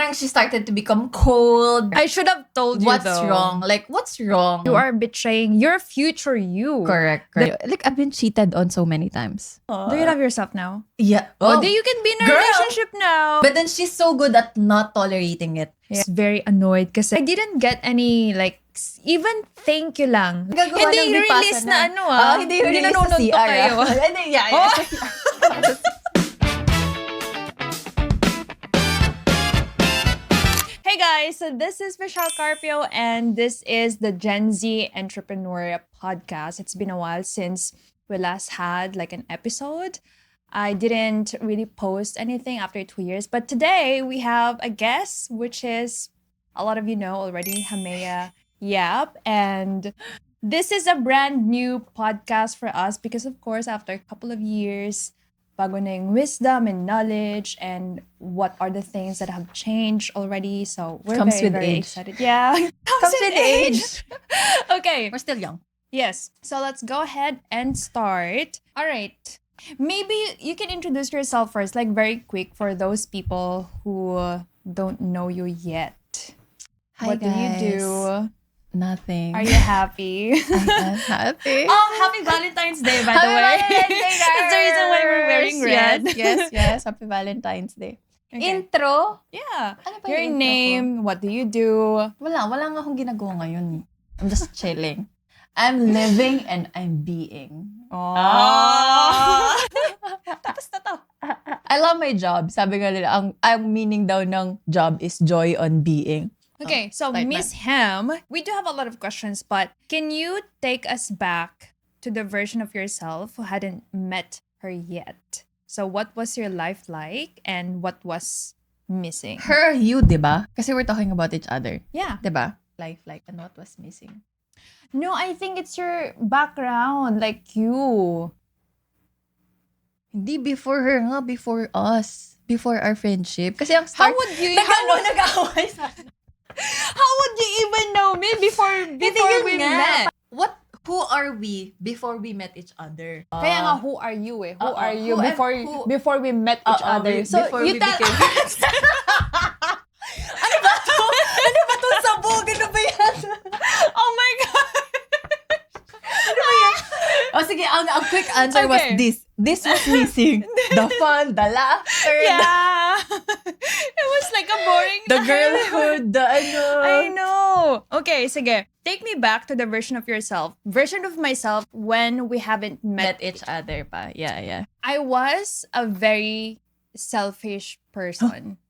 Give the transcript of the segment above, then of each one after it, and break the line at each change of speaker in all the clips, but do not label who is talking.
Parang she started to become cold.
I should have told you
What's
though.
wrong? Like, what's wrong?
You are betraying your future you.
Correct. Like, I've been cheated on so many times.
Do you love yourself now?
Yeah.
Oh, you can be in a
girl.
relationship now.
But then she's so good at not tolerating it.
Yeah. Very annoyed kasi I didn't get any like even thank you lang.
Gagawa
Hindi
ng
release
Vipassana.
na ano ah.
Hindi release
nanonood
sa
to
CR.
kayo.
Hindi, yeah.
Hey guys, so this is Michelle Carpio and this is the Gen Z Entrepreneur Podcast. It's been a while since we last had like an episode. I didn't really post anything after 2 years, but today we have a guest, which is a lot of you know already, Hameah Yap, and this is a brand new podcast for us because of course after a couple of years, bago na yung wisdom and knowledge and what are the things that have changed already. So we're
Comes
very,
with
very
age.
excited. Yeah.
Comes with age.
Okay.
We're still young.
Yes. So let's go ahead and start. All right. Maybe you can introduce yourself first, like very quick for those people who don't know you yet.
Hi,
what
guys.
do you do?
Nothing.
Are you happy?
I'm happy.
Oh, happy Valentine's Day, by the
Happy
way.
Valentine's Day,
That's the reason why we're wearing red.
Yes. Happy Valentine's Day.
Okay.
Intro?
Yeah.
Ano ba
Your
yung intro
name, what do you do?
Wala nga akong ginagawa ngayon. I'm just chilling. I'm living and I'm being.
Oh. Tapos na to.
I love my job. Sabi nga nila, ang meaning daw ng job is joy on being.
Okay, so
Like
Miss Ham, we do have a lot of questions, but can you take us back to the version of yourself who hadn't met her yet? So what was your life like and what was missing?
Her, you, diba? Kasi we're talking about each other.
Yeah.
Diba? Life like, and what was missing?
No, I think it's your background, like you.
Hindi, before her nga, before us. Before our friendship. Kasi ang start,
How would you
nag-away sa
How would you even know me before
yun
we
nga.
met?
Who are we before we met each other?
Kaya nga, who are you eh? Who are you
who-
before we met each other? So
before
you
we
tell
became
us.
Ano ba to? Sabog? Ano ba yan?
Oh my God!
O sige, ang quick answer was
Okay.
this. This was missing. The fun, the laughter,
Yeah. It was like a boring
the
time.
girlhood, the ano.
I know. Okay, sige. Take me back to the version of yourself. Version of myself when we haven't
Met
met.
each other pa. Yeah.
I was a very selfish person.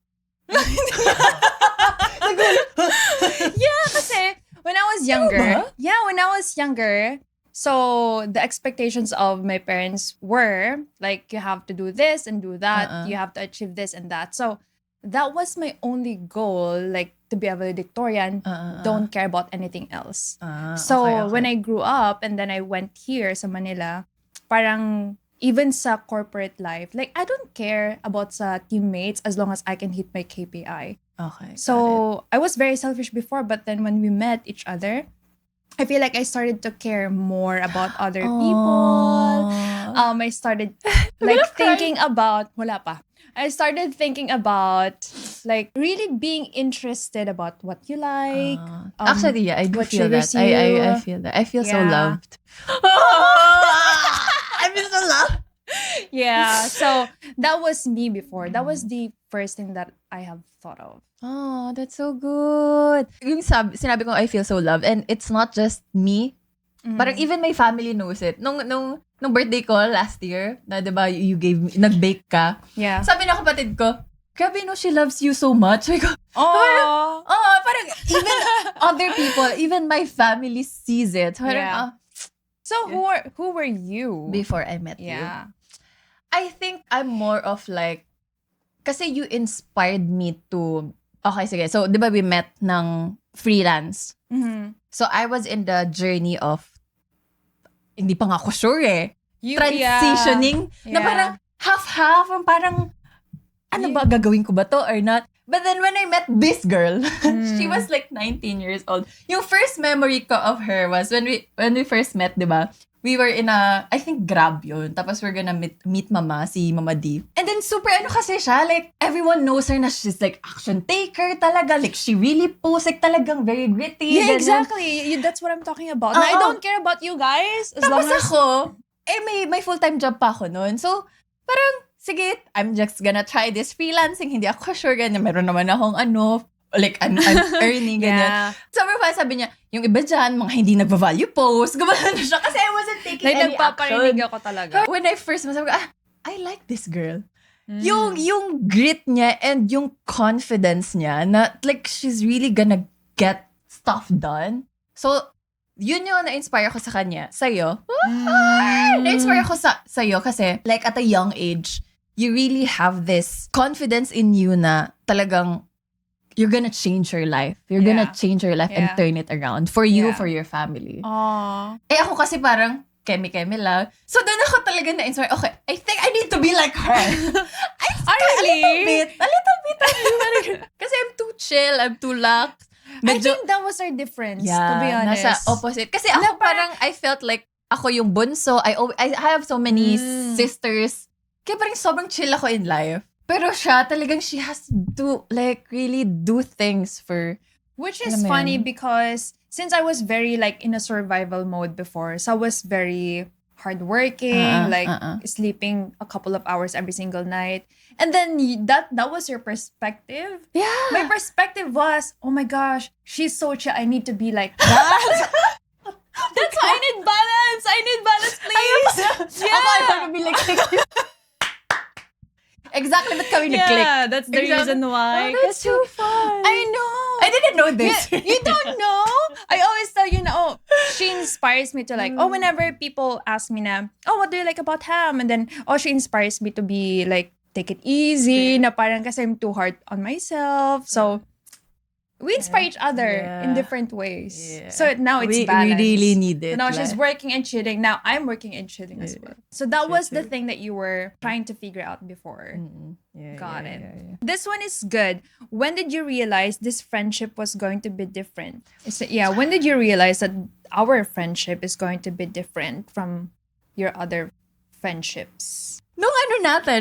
Yeah, kasi when I was younger.
ba?
Yeah, when I was younger. So the expectations of my parents were like you have to do this and do that. You have to achieve this and that. So that was my only goal, like to be a valedictorian. Don't care about anything else. So
okay.
when I grew up and then I went here sa Manila, parang even sa corporate life, like I don't care about sa teammates as long as I can hit my KPI.
Okay.
So I was very selfish before, but then when we met each other, I feel like I started to care more about other people. I started like thinking about I started thinking about like really being interested about what you like.
Actually, yeah, I do
what
feel that.
triggers you.
I feel that. I feel so
Yeah.
loved. I feel so loved.
Yeah, so that was me before. That was the first thing that I have thought of.
Oh, that's so good. Yung sinabi ko, I feel so loved. And it's not just me. Parang even my family knows it. Nung birthday ko last year, na diba, you gave me, nag-bake ka.
Yeah.
Sabi ng kapatid ko, grabe no, she loves you so much. Sabi ko,
Oh.
parang even other people, even my family sees it. Parang,
Yeah. So who were you?
before I met you.
Yeah.
I think I'm more of like, kasi you inspired me to, okay, sige. So, di ba we met ng freelance?
Mm-hmm.
So, I was in the journey of, hindi pa nga ako sure eh. Transitioning.
Yeah.
Na parang half-half. Parang, ano ba, gagawin ko ba to or not? But then when I met this girl, she was like 19 years old. Yung first memory ko of her was when we first met, di ba? we were in a, I think Grab yun. Tapos we're gonna meet Mama, si Mama D. And then super kasi siya, like, everyone knows her na she's like action taker talaga. Like, she really posts, like, talagang very gritty.
Yeah,
ganun.
exactly. That's what I'm talking about. And I don't care about you guys. As long
Tapos
as...
ako, may full-time job pa ako noon. So, parang, sige, I'm just gonna try this freelancing. Hindi ako sure, ganyan. Meron naman akong like, I'm earning, ganyan.
Yeah.
So, sabi niya, yung iba dyan, mga hindi nagva-value post, gumano siya. Kasi I wasn't taking
Like,
any
nagpaparinig
action.
ako talaga.
When I first sabi ko, I like this girl. Yung grit niya and yung confidence niya na, like, she's really gonna get stuff done. So, yun yung na-inspire ko sa kanya. Sa'yo. Na-inspire ko sa'yo kasi, like, at a young age, you really have this confidence in you na talagang you're gonna change your life. You're gonna change your life and turn it around for you, for your family.
Aww.
Ako kasi parang kemi-kemi lang. So, doon ako talaga na-inspire. Okay, I think I need to be like her.
Really?
A little bit. Kasi I'm too chill. I'm too lax.
I think that was our difference, to be honest.
Nasa opposite. Kasi ako parang, I felt like ako yung bunso. I have so many sisters. Kaya parang sobrang chill ako in life. Pero siya, talagang she has to, like, really do things for...
Which is funny because since I was very, like, in a survival mode before, so I was very hardworking, sleeping a couple of hours every single night. And then that was your perspective?
Yeah.
My perspective was, oh my gosh, she's so chill. I need to be like that. That's why I need balance. I need balance, please.
Yeah. Ako, I want to be like... Exactly, ba't kami nag-click?
Yeah, that's the reason why.
Oh, that's so fun.
I know.
I didn't know this.
Yeah, you don't know? I always tell you na, she inspires me to like, whenever people ask me na, what do you like about Ham? And then, she inspires me to be like, take it easy, na parang kasi I'm too hard on myself. So, we inspire each other in different ways. Yeah. So now it's balanced. We really need it. So now she's working and chilling. Now I'm working and chilling as well. So that was the thing that you were trying to figure out before. Got it. Yeah. This one is good. When did you realize this friendship was going to be different? When did you realize that our friendship is going to be different from your other friendships?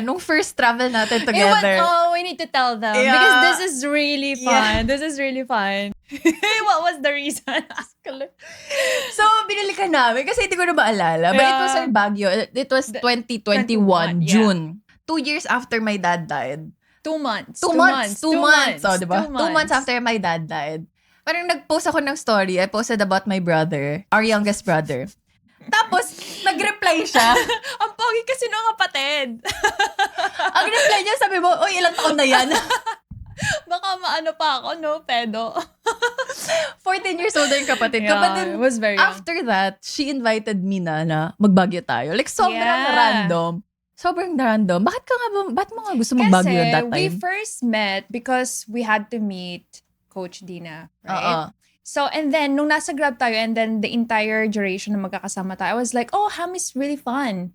Nung first travel natin together.
We need to tell them. Yeah. Because this is really fun. Yeah. This is really fun. What was the reason?
So, binili ka namin kasi hindi ko na maalala. But it was in Baguio. It was 2021, June. 2 years after my dad died.
2 months.
2 months. Oh, diba? 2
months
after my dad died. Parang nag-post ako ng story. I posted about my brother, our youngest brother. Tapos, nag-reply siya.
Ang pogi kasi ng kapatid.
Ang reply niya, sabi mo, ilang taon na yan?
Baka maano pa ako, no, pedo.
14 years old yung kapatid.
Yeah,
Kapatid,
it was very young.
After that, she invited me na mag-Baguio tayo. Like, sobrang random. Sobrang random. Ba't mo nga gusto mag-Baguio that time?
We first met because we had to meet Coach Dina, right? So, and then, nung nasa Grab tayo, and then the entire duration na magkakasama tayo, I was like, Ham is really fun.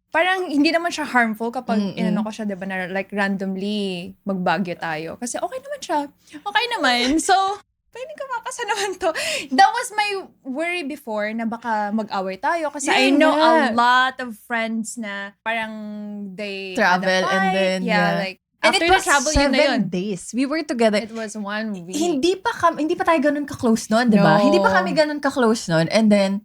Parang hindi naman siya harmful kapag inano ko siya, diba, na like randomly mag-Baguio tayo. Kasi okay naman siya. Okay naman. So, pwede ka makasa naman to. That was my worry before na baka mag-away tayo. Kasi I know a lot of friends na parang they
travel and then,
like,
and
after
it was
travel,
7
yun.
days. We were together.
It was 1 week.
Hindi pa tayo ganun ka-close nun, di ba?
No.
Hindi pa kami ganun ka-close nun. And then,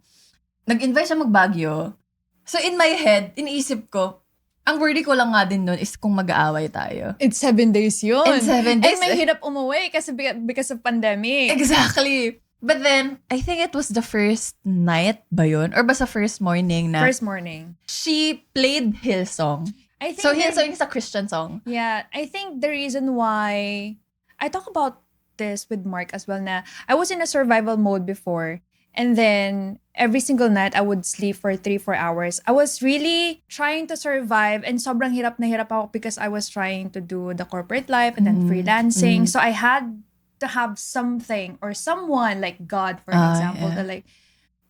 nag-invite siya mag-Baguio. So, in my head, iniisip ko, ang worry ko lang nga din nun is kung mag-aaway tayo.
It's 7 days yun.
And 7 days.
And may hirap umuwi kasi because of pandemic.
Exactly. But then, I think it was the first night ba yun? Or basta first morning na?
First morning.
She played Hillsong. So, Hillsong is a Christian song.
Yeah. I think the reason why I talk about this with Mark as well na I was in a survival mode before. And then, every single night, I would sleep for 3-4 hours. I was really trying to survive and sobrang hirap na hirap ako because I was trying to do the corporate life and then freelancing. So, I had to have something or someone like God, for example, to like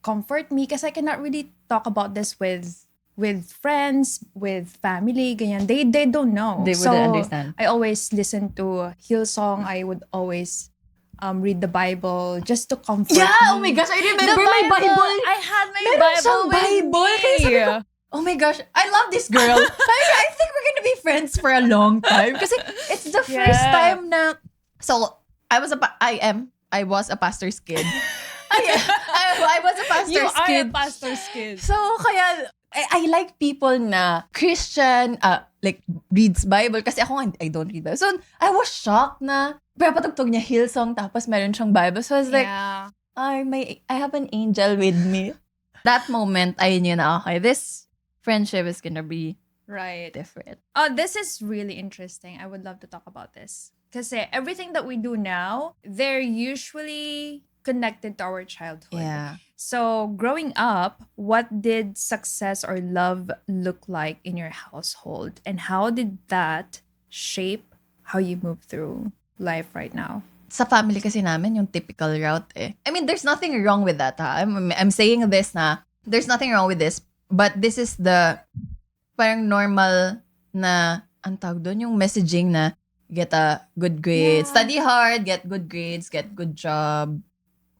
comfort me because I cannot really talk about this with friends, with family, ganyan. They don't know.
They wouldn't understand.
I always listen to Hillsong. I would always read the Bible just to comfort
Yeah,
me.
oh my gosh, I
The
remember my Bible.
I had my
Meron
Bible
siyang
with
Bible.
me.
Kaya sabi ko, oh my gosh, I love this girl. I think we're gonna be friends for a long time. Kasi it's the first
Yeah.
time na... So, I was a pastor's kid. I was a pastor's
You are
kid.
a pastor's kid.
So, kaya, I like people na Christian, like, reads Bible. Kasi ako nga, I don't read Bible. So, I was shocked na, patugtog niya Hillsong, tapos meron siyang Bible. So, I was like,
Yeah.
I have an angel with me. That moment, I knew na, okay, this friendship is gonna be
Right.
different.
Oh, this is really interesting. I would love to talk about this. Kasi everything that we do now, they're usually connected to our childhood.
Yeah.
So, growing up, what did success or love look like in your household? And how did that shape how you move through life right now?
Sa family kasi namin, yung typical route eh. I mean, there's nothing wrong with that, ha? I'm saying this na, there's nothing wrong with this, but this is the parang normal na, ang tawag doon, yung messaging na, get a good grade,
Yeah.
study hard, get good grades, get good job,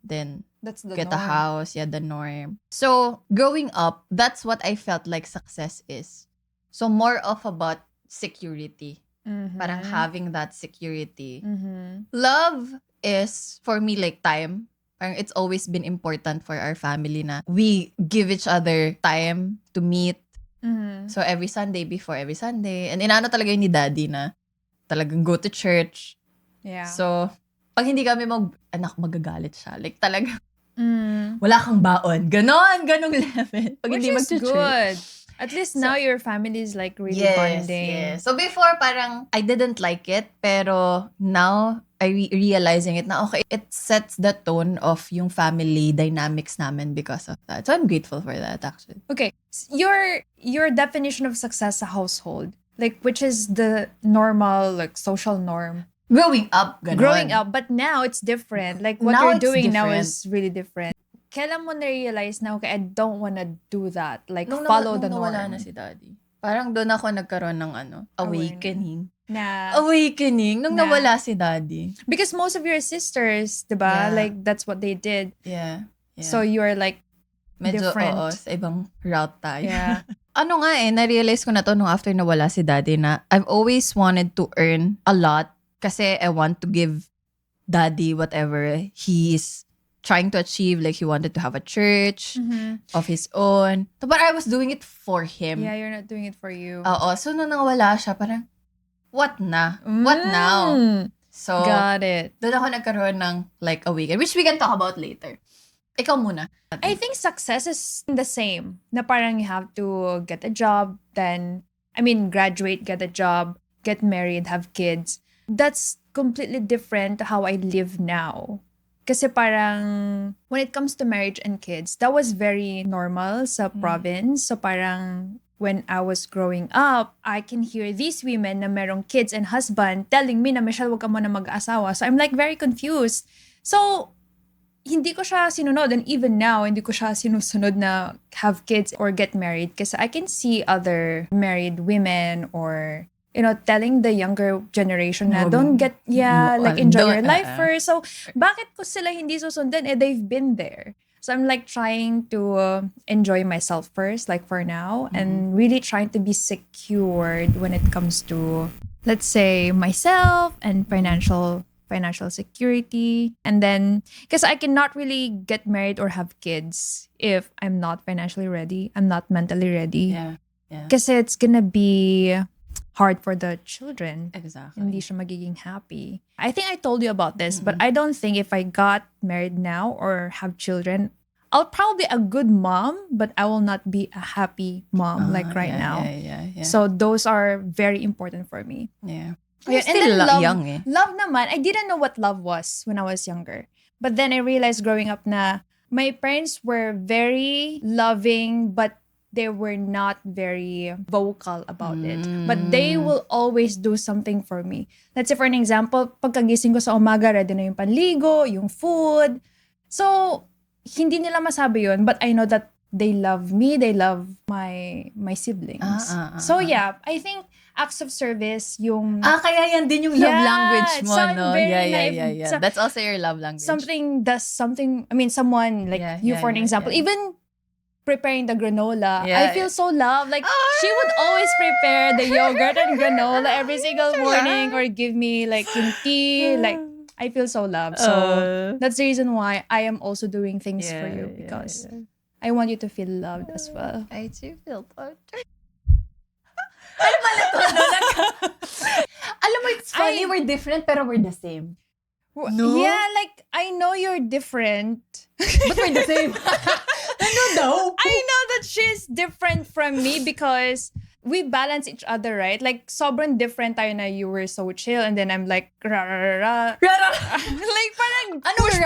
then
That's the
get a
norm.
house, yeah, the norm. So, growing up, that's what I felt like success is. So, more of about security.
Mhm.
Parang having that security.
Mhm.
Love is, for me, like time. Parang it's always been important for our family na we give each other time to meet.
Mhm.
So, every Sunday, before every Sunday. And inaano talaga yun ni daddy na talagang go to church.
Yeah.
So, pag hindi kami anak, magagalit siya. Like, talaga,
Mm.
wala kang baon. Ganong level. Pag
Which
hindi
is
mag-church.
good. At least now your family is like really bonding.
Yes. So before, parang, I didn't like it. Pero now, I realizing it na, okay, it sets the tone of yung family dynamics namin because of that. So I'm grateful for that, actually.
Okay. Your definition of success sa household, like which is the normal like social norm.
Growing up, ganon.
Growing up, but now it's different. Like what
Now
you're
it's
doing now
different.
is really different. Kailan mo na-realize na, okay, I don't wanna do that. Like,
Nung
follow the
nawala
norm.
na si daddy. Parang doon ako nagkaroon ng awakening.
Na,
Awakening nung
Na-
nawala si daddy.
because most of your sisters, diba?
Yeah.
Like, that's what they did.
Yeah.
So, you're like,
medyo,
different.
oo, sa ibang route tayo.
yeah.
Ano nga na-realize ko na to nung after nawala si daddy na I've always wanted to earn a lot kasi I want to give daddy whatever he is trying to achieve. Like, he wanted to have a church of his own. But I was doing it for him.
Yeah, you're not doing it for you.
Oo. So, nung nawala siya, parang, what na? What now? So,
Got it.
doon ako nagkaroon ng like a weekend, which we can talk about later. Ikaw muna.
I think success is the same. Na parang you have to get a job, then, graduate, get a job, get married, have kids. That's completely different to how I live now. Kasi parang, when it comes to marriage and kids, that was very normal sa province. So parang, when I was growing up, I can hear these women na merong kids and husband telling me na, Michelle, wag ka muna mag-asawa. So I'm like very confused. So, hindi ko siya sinunod. And even now, hindi ko siya sinusunod na have kids or get married. Kasi I can see other married women or, telling the younger generation na don't get, enjoy your life first. So, bakit ko sila hindi susundan? They've been there. So, I'm like trying to enjoy myself first, like for now, and really trying to be secured when it comes to, let's say, myself and financial security. And then, because I cannot really get married or have kids if I'm not financially ready. I'm not mentally ready.
Yeah.
Because it's gonna be hard for the children.
Exactly.
Hindi siya magiging happy. I think I told you about this, but I don't think if I got married now or have children, I'll probably be a good mom, but I will not be a happy mom like right now.
Yeah.
So those are very important for me.
Yeah.
Yeah,
You're still young eh.
Love naman, I didn't know what love was when I was younger. But then I realized growing up na my parents were very loving, but they were not very vocal about it. But they will always do something for me. Let's say for an example, pagkagising ko sa umaga, ready na yung panligo, yung food. So, hindi nila masabi yun, but I know that they love me, they love my siblings. So yeah, I think acts of service yung
Kaya yan din yung love language mo,
so I'm
no?
very
Yeah.
so
That's also your love language.
someone like you for an example, even preparing the granola, I feel so loved. Like she would always prepare the yogurt and granola every single morning or give me like yung tea. Like I feel so loved. So that's the reason why I am also doing things for you because I want you to feel loved as well.
I too feel tortured. Alam mo na to, no? Alam mo, it's funny, we're different pero we're the same. No?
Yeah, like I know you're different.
But we're the same. Ano daw?
I know that she's different from me because we balance each other, right? Like, sobrang different tayo na you were so chill and then I'm like, like, parang push.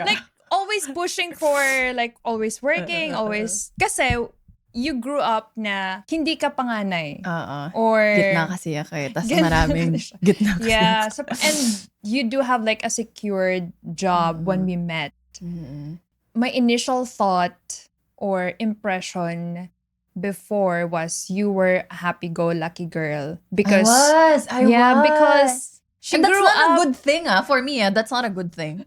Like, always pushing for, like, always working, always. Kasi, you grew up na hindi ka panganay. Or
gitna kasi ako eh. Tapos maraming gitna kasi.
Yeah. So, and you do have, like, a secured job when we met. My initial thought or impression before was you were a happy-go-lucky girl because
I was.
because she
and that's
grew
not
up.
a good thing for me. That's not a good thing.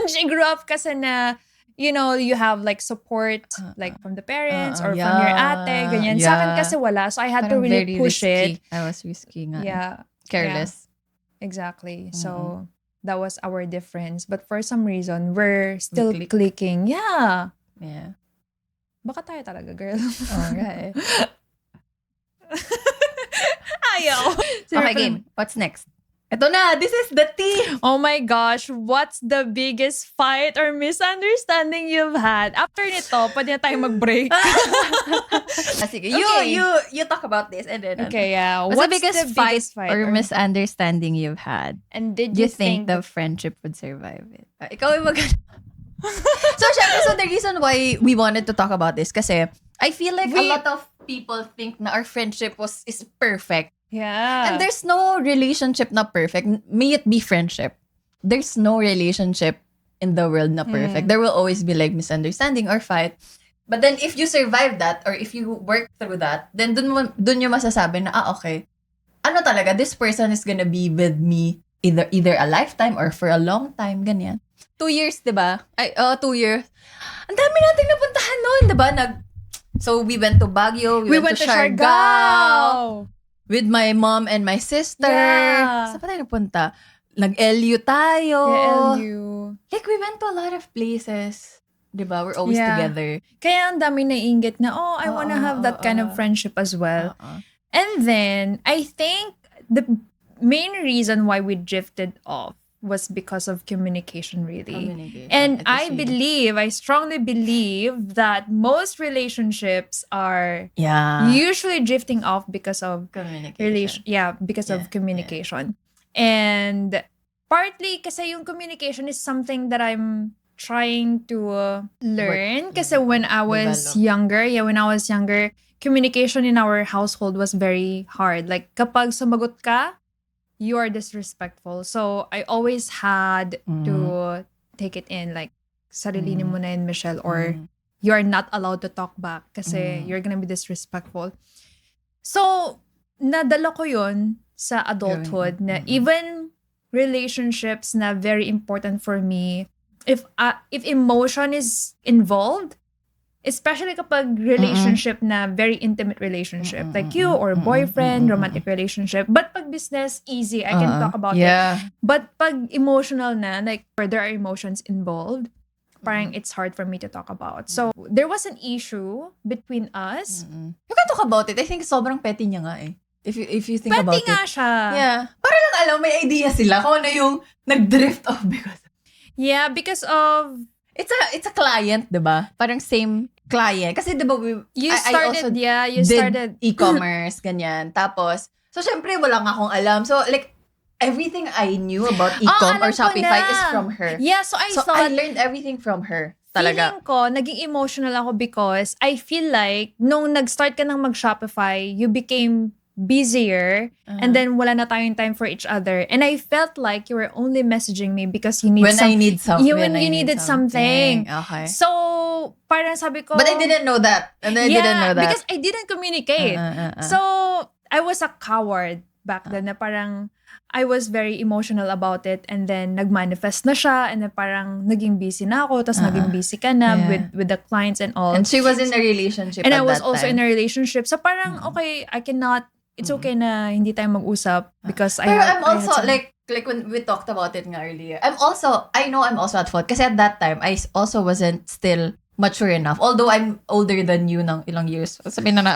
She grew up kasi na you know you have like support like from the parents or from your ate ganyan. Sa akin kasi wala, so I had to really push
risky.
it.
I was risky nga.
Yeah,
Careless.
Yeah. Exactly. So that was our difference. But for some reason, we're still clicking. Yeah. Baka tayo talaga, girl.
Alright.
Ayaw.
Okay, game. What's next? Ito na. This is the tea.
Oh my gosh. What's the biggest fight or misunderstanding you've had? After nito, pwede na tayo mag-break.
Sige. You talk about this and then.
Okay, yeah.
What's the biggest fight or misunderstanding you've had?
And did
you think the friendship would survive it? Ikaw yung so the reason why we wanted to talk about this kasi I feel like a lot of people think na our friendship is perfect.
Yeah.
And there's no relationship na perfect. May it be friendship. There's no relationship in the world na perfect. There will always be like misunderstanding or fight. But then if you survive that or if you work through that, then dun yung masasabi na okay. Ano talaga, this person is gonna be with me either a lifetime or for a long time, ganyan. 2 years, diba? 2 years. Ang dami nating napuntahan noon, diba? So, we went to Baguio, we went to Siargao. With my mom and my sister.
Yeah.
Saan pa tayo napunta? Nag-LU tayo.
LU.
Like, we went to a lot of places. Diba? We're always together.
Kaya ang dami naiinggit na, I wanna have that kind of friendship as well. And then, I think the main reason why we drifted off was because of communication, really. And I strongly believe that most relationships are usually drifting off because of
communication.
Because of communication. And partly kasi yung communication is something that I'm trying to learn. Kasi when I was younger, communication in our household was very hard. Like kapag sumagot ka, you are disrespectful. So, I always had to take it in. Like, sarilinin mo na yun, Michelle. Or, you are not allowed to talk back kasi you're gonna be disrespectful. So, nadala ko yun sa adulthood na even relationships na very important for me, if emotion is involved, especially kapag relationship na very intimate relationship, like you or boyfriend, romantic relationship. But pag business, easy, I can talk about it. But pag emotional na, like where there are emotions involved, parang it's hard for me to talk about. So, there was an issue between us.
You can talk about it. I think sobrang petty niya nga eh. If you think about it.
Petty nga siya.
Yeah. Para lang alam, may idea sila kung ano yung nag-drift off because.
Yeah, because of
It's a client, 'di ba? Parang same client. Kasi 'di ba
you
started e-commerce ganyan. Tapos so syempre wala nga akong alam. So like everything I knew about e-com or Shopify is from her.
Yeah, so I
learned everything from her. Talaga.
Feeling ko, naging emotional ako because I feel like nung nag-start ka ng mag-Shopify, you became busier and then wala na tayong time for each other. And I felt like you were only messaging me because you need
I need something.
When you needed something.
Okay.
So, parang sabi ko...
But I didn't know that. And I didn't know that.
Because I didn't communicate. So, I was a coward back then na parang I was very emotional about it and then nag-manifest na siya and then parang naging busy na ako tapos naging busy ka na with the clients and all.
And she was in a relationship
and
at
I was
that
also
time.
in a relationship. So parang okay, I cannot, it's okay na hindi tayo mag-usap because
Pero I'm
I had
also,
some-
like when we talked about it nga earlier, I know I'm also at fault. Kasi at that time, I also wasn't still mature enough. Although I'm older than you ng ilang years. Sabihin na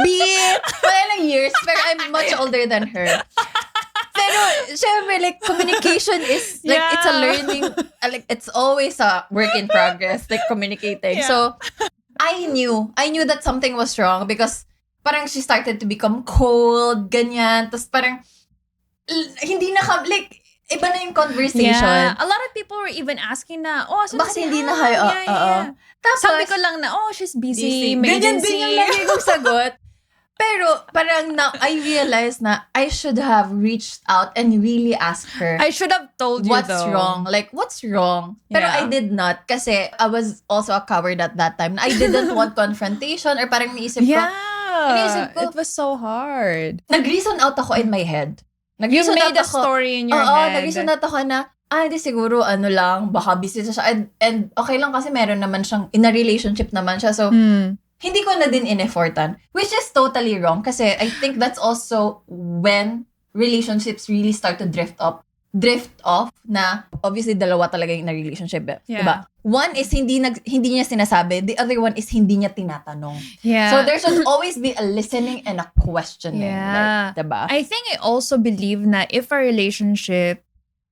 beep! Wala ilang years, pero I'm much older than her. Pero, syempre, like, communication is, like, it's a learning, like, it's always a work in progress, like, communicating.
Yeah.
So, I knew that something was wrong because parang she started to become cold, ganyan. Tapos parang, hindi na, like, iba na yung conversation.
Yeah. A lot of people were even asking na, so
Bakit hindi na kayo? Tapos,
sabi ko lang na, she's busy. May
Ganyan
agency.
din yung lagi kong sagot. Pero parang I realized na I should have reached out and really asked her.
I should have told you
what's
though.
wrong? Like, what's wrong? Pero
Yeah.
I did not kasi I was also a coward at that time. I didn't want confrontation or parang iniisip ko, iniisip ko,
It was so hard.
nag-reason out ako in my head.
You
Nag-reason
made
out
a
ako.
story in your
Oo,
head.
nag-reason out ako na, hindi siguro, lang, baka busy siya. And okay lang kasi meron naman siyang, in a relationship naman siya. So, hindi ko na din in-effortan. Which is totally wrong kasi I think that's also when relationships really start to drift off na obviously dalawa talaga yung na relationship.
Yeah.
Diba? One is hindi niya sinasabi. The other one is hindi niya tinatanong.
Yeah.
So there should always be a listening and a questioning.
Yeah.
Like, diba?
I think I also believe na if a relationship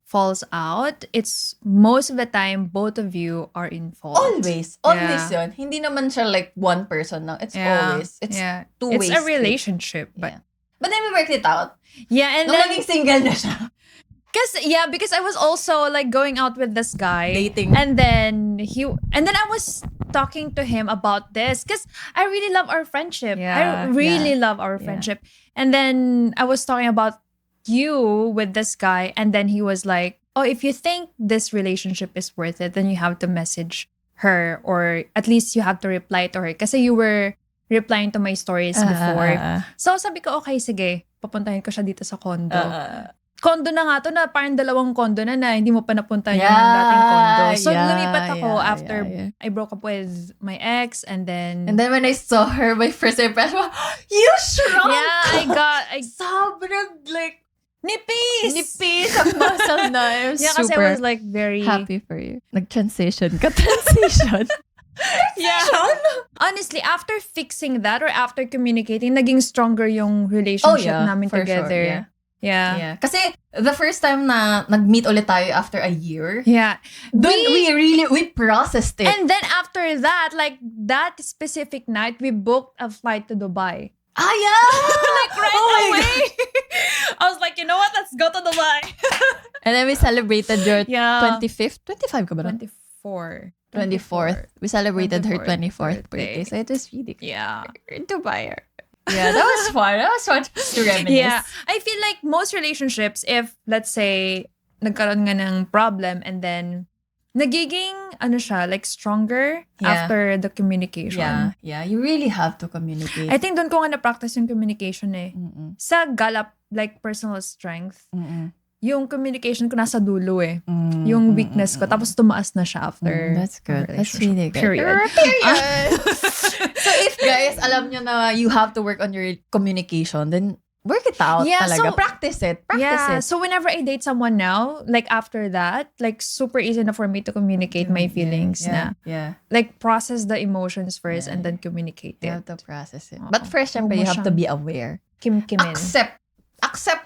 falls out, it's most of the time both of you are in fault.
Always yun. Hindi naman siya like one person lang. It's always. It's two ways.
It's a relationship. But
then we worked it out.
yeah, and
Nung
then
naging single na siya.
because I was also like going out with this guy.
Dating.
And then I was talking to him about this because I really love our friendship. I really love our friendship. And then I was talking about you with this guy, and then he was like, if you think this relationship is worth it, then you have to message her, or at least you have to reply to her kasi you were replying to my stories before. So sabi ko, okay, sige, papuntahin ko siya dito sa condo. Condo na nga to na parang dalawang condo na hindi mo pa napuntahan yung dating condo. So lumipat ako after I broke up with my ex, and then
when I saw her, my first impression, you shrunk!
yeah, I
sobrang like
nipis
ang muscle na. I'm
yeah, kasi I
super
was like very
happy for you. Nag-transition ka. Transition.
yeah. Honestly, after fixing that or after communicating, naging stronger yung relationship namin
for
together.
Sure,
yeah.
Kasi the first time na nag-meet ulit tayo after a year,
Yeah.
we processed it.
And then after that, like that specific night, we booked a flight to Dubai.
Like
Right away. I was like, you know what? Let's go to Dubai.
And then we celebrated your 25th? 25 ka ba?
24.
24th. We celebrated her
24th
24th birthday. So it was really
Yeah.
Dubai. Yeah, that was fun. That was fun to reminisce.
Yeah. I feel like most relationships, if let's say nagkaroon nga ng problem and then nagiging like stronger after the communication.
Yeah, you really have to communicate.
I think doon ko nga na-practice yung communication eh. Sa galap, like personal strength, yung communication ko nasa dulo eh. Yung weakness ko. Tapos tumaas na siya after.
That's good. That's
relationship.
really good.
Period.
So if guys, alam nyo na you have to work on your communication, then work it out talaga.
So,
Practice it. Practice it.
So whenever I date someone now, like after that, like super easy na for me to communicate my feelings na.
Yeah.
Like process the emotions first and then communicate
You
it.
have to process it. But first, syempre, you have to be aware.
Kim-kimin.
Accept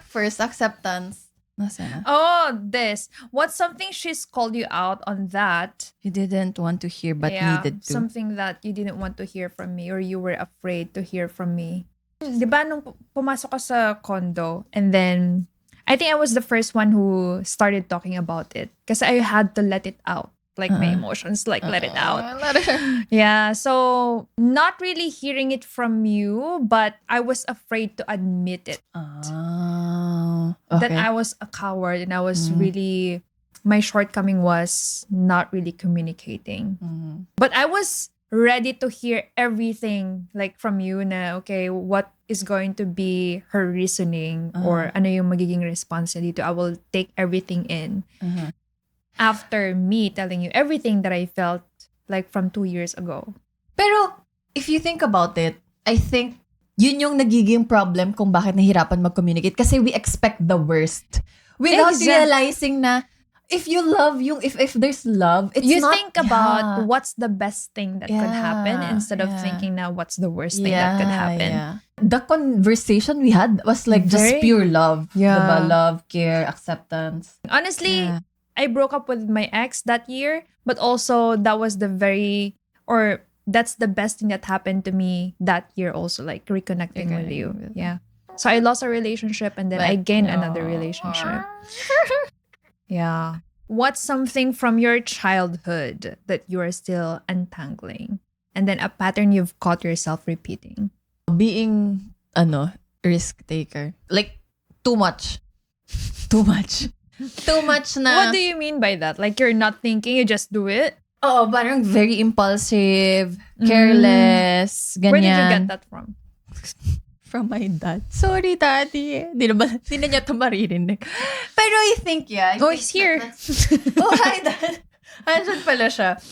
first. Acceptance. Nasaan na?
This. What's something she's called you out on that?
You didn't want to hear but needed to.
Something that you didn't want to hear from me or you were afraid to hear from me. Diba nung pumasok ka sa condo and then I think I was the first one who started talking about it kasi I had to let it out. Like my emotions, like let it out. Yeah, so not really hearing it from you, but I was afraid to admit it. That I was a coward and I was really, my shortcoming was not really communicating. But I was ready to hear everything like from you na, okay, what is going to be her reasoning or ano yung magiging response niya dito. I will take everything in. After me telling you everything that I felt like from 2 years ago.
Pero, if you think about it, I think yun yung nagiging problem kung bakit nahirapan mag-communicate. Kasi we expect the worst. Without realizing na, if you love if there's love, it's
you
not...
think about what's the best thing that could happen instead of thinking now what's the worst thing that could happen.
Yeah. The conversation we had was like just pure love. Diba? Love, care, acceptance.
Honestly, I broke up with my ex that year, but also that was that's the best thing that happened to me that year also, like reconnecting with you. Yeah. So I lost a relationship and then I gained another relationship. Yeah. What's something from your childhood that you are still untangling? And then a pattern you've caught yourself repeating?
Being, risk taker. Like, too much. Too much. Too much na...
What do you mean by that? Like, you're not thinking, you just do it?
Oo, parang very impulsive, careless, ganyan.
Where did you get that from?
From my dad. Sorry, daddy. Di na niya ito maririnig. Pero I think,
he's here.
Hi, dad. Andyan pala siya.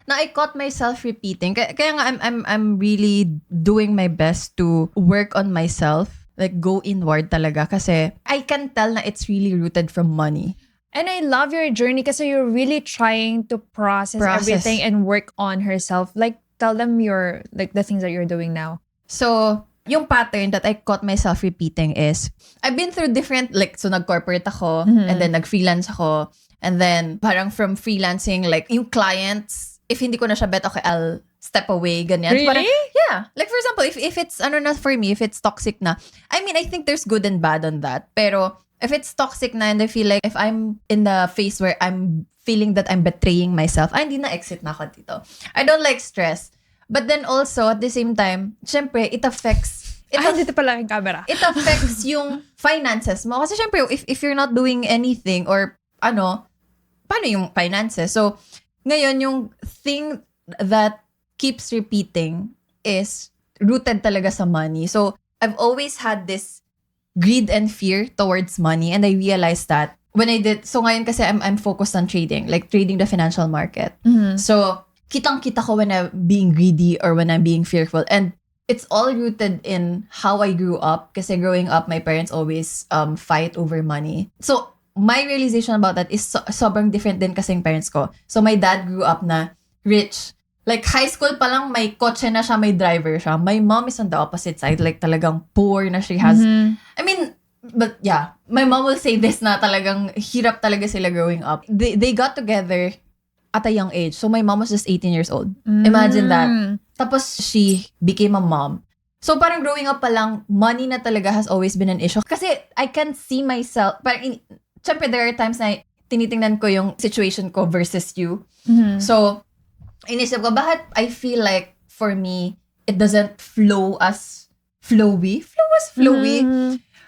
Na I caught myself repeating. Kaya nga, I'm really doing my best to work on myself. Like, go inward talaga. Kasi I can tell na it's really rooted from money.
And I love your journey kasi you're really trying to process everything and work on herself. Like, tell them the things that you're doing now.
So, yung pattern that I caught myself repeating is, I've been through different, so nag-corporate ako, and then nag-freelance ako, and then parang from freelancing, like, yung clients, if hindi ko na siya bet, okay, I'll step away, ganyan.
Really?
Parang, yeah. Like, for example, if it's, na for me, if it's toxic na, I mean, I think there's good and bad on that, pero if it's toxic na and I feel like if I'm in the phase where I'm feeling that I'm betraying myself, hindi na exit na ako dito. I don't like stress. But then also, at the same time, syempre, it affects...
dito pala yung camera.
It affects yung finances mo. Kasi syempre, if you're not doing anything or paano yung finances? So, ngayon, yung thing that keeps repeating is rooted talaga sa money. So, I've always had this greed and fear towards money. And I realized that when I did... So, ngayon kasi I'm focused on trading. Like, trading the financial market. So, kitang-kita ko when I'm being greedy or when I'm being fearful. And it's all rooted in how I grew up. Kasi growing up, my parents always fight over money. So, my realization about that is sobrang different din kasing parents ko. So, my dad grew up na rich. Like, high school pa lang, may kotse na siya, may driver siya. My mom is on the opposite side. Like, talagang poor na she has. I mean, but yeah, my mom will say this na talagang hirap talaga sila growing up. They got together at a young age. So, my mom was just 18 years old. Imagine that. Tapos, she became a mom. So, parang growing up pa lang, money na talaga has always been an issue. Kasi, I can see myself, syempre, there are times na tinitingnan ko yung situation ko versus you. So, inisip ko, bakit I feel like, for me, it doesn't flow as flowy?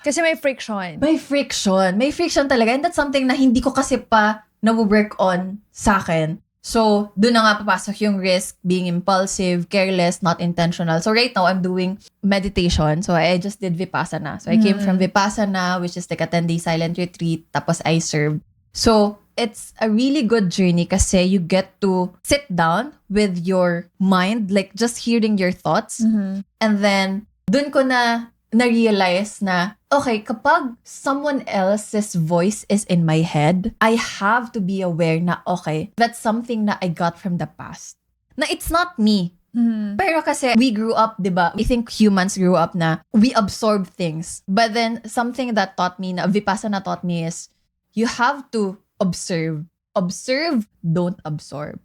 Kasi may friction.
May friction talaga. And that's something na hindi ko kasi pa na-work on sa akin. So, doon na nga papasok yung risk, being impulsive, careless, not intentional. So, right now, I'm doing meditation. So, I just did Vipassana. So, I came from Vipassana, which is like a 10-day silent retreat. Tapos, I served. So, it's a really good journey kasi you get to sit down with your mind, like just hearing your thoughts. And then, doon ko na-realize na, okay, kapag someone else's voice is in my head, I have to be aware na, okay, that's something na I got from the past. Na it's not me. Pero kasi we grew up, diba? I think humans grew up na we absorb things. But then, something that taught me, na Vipassana taught me is, you have to observe. Observe, don't absorb.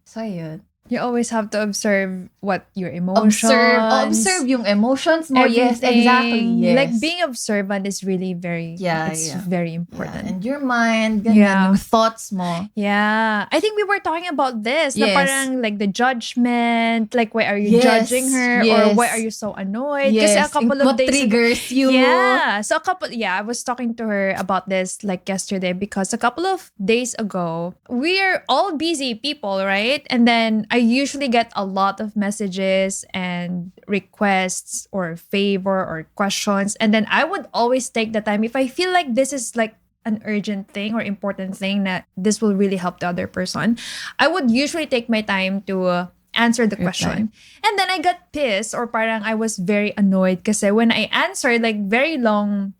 So, yun.
You always have to observe what your emotions.
Observe yung emotions mo. Yes,
everything.
exactly. Yes.
Like being observant is really very, very
Yeah.
important.
And your mind, ganyan, yung thoughts mo.
Yeah. I think we were talking about this. Na
Yes.
parang like the judgment, like why are you judging her? Or why are you so annoyed?
Yes.
Kasi a couple of
What
days
triggers you?
Yeah. So I was talking to her about this like yesterday because a couple of days ago, we're all busy people, right? And then I usually get a lot of messages and requests or favor or questions. And then I would always take the time if I feel like this is like an urgent thing or important thing that this will really help the other person. I would usually take my time to answer the question. And then I got pissed or parang I was very annoyed kasi when I answered like very long,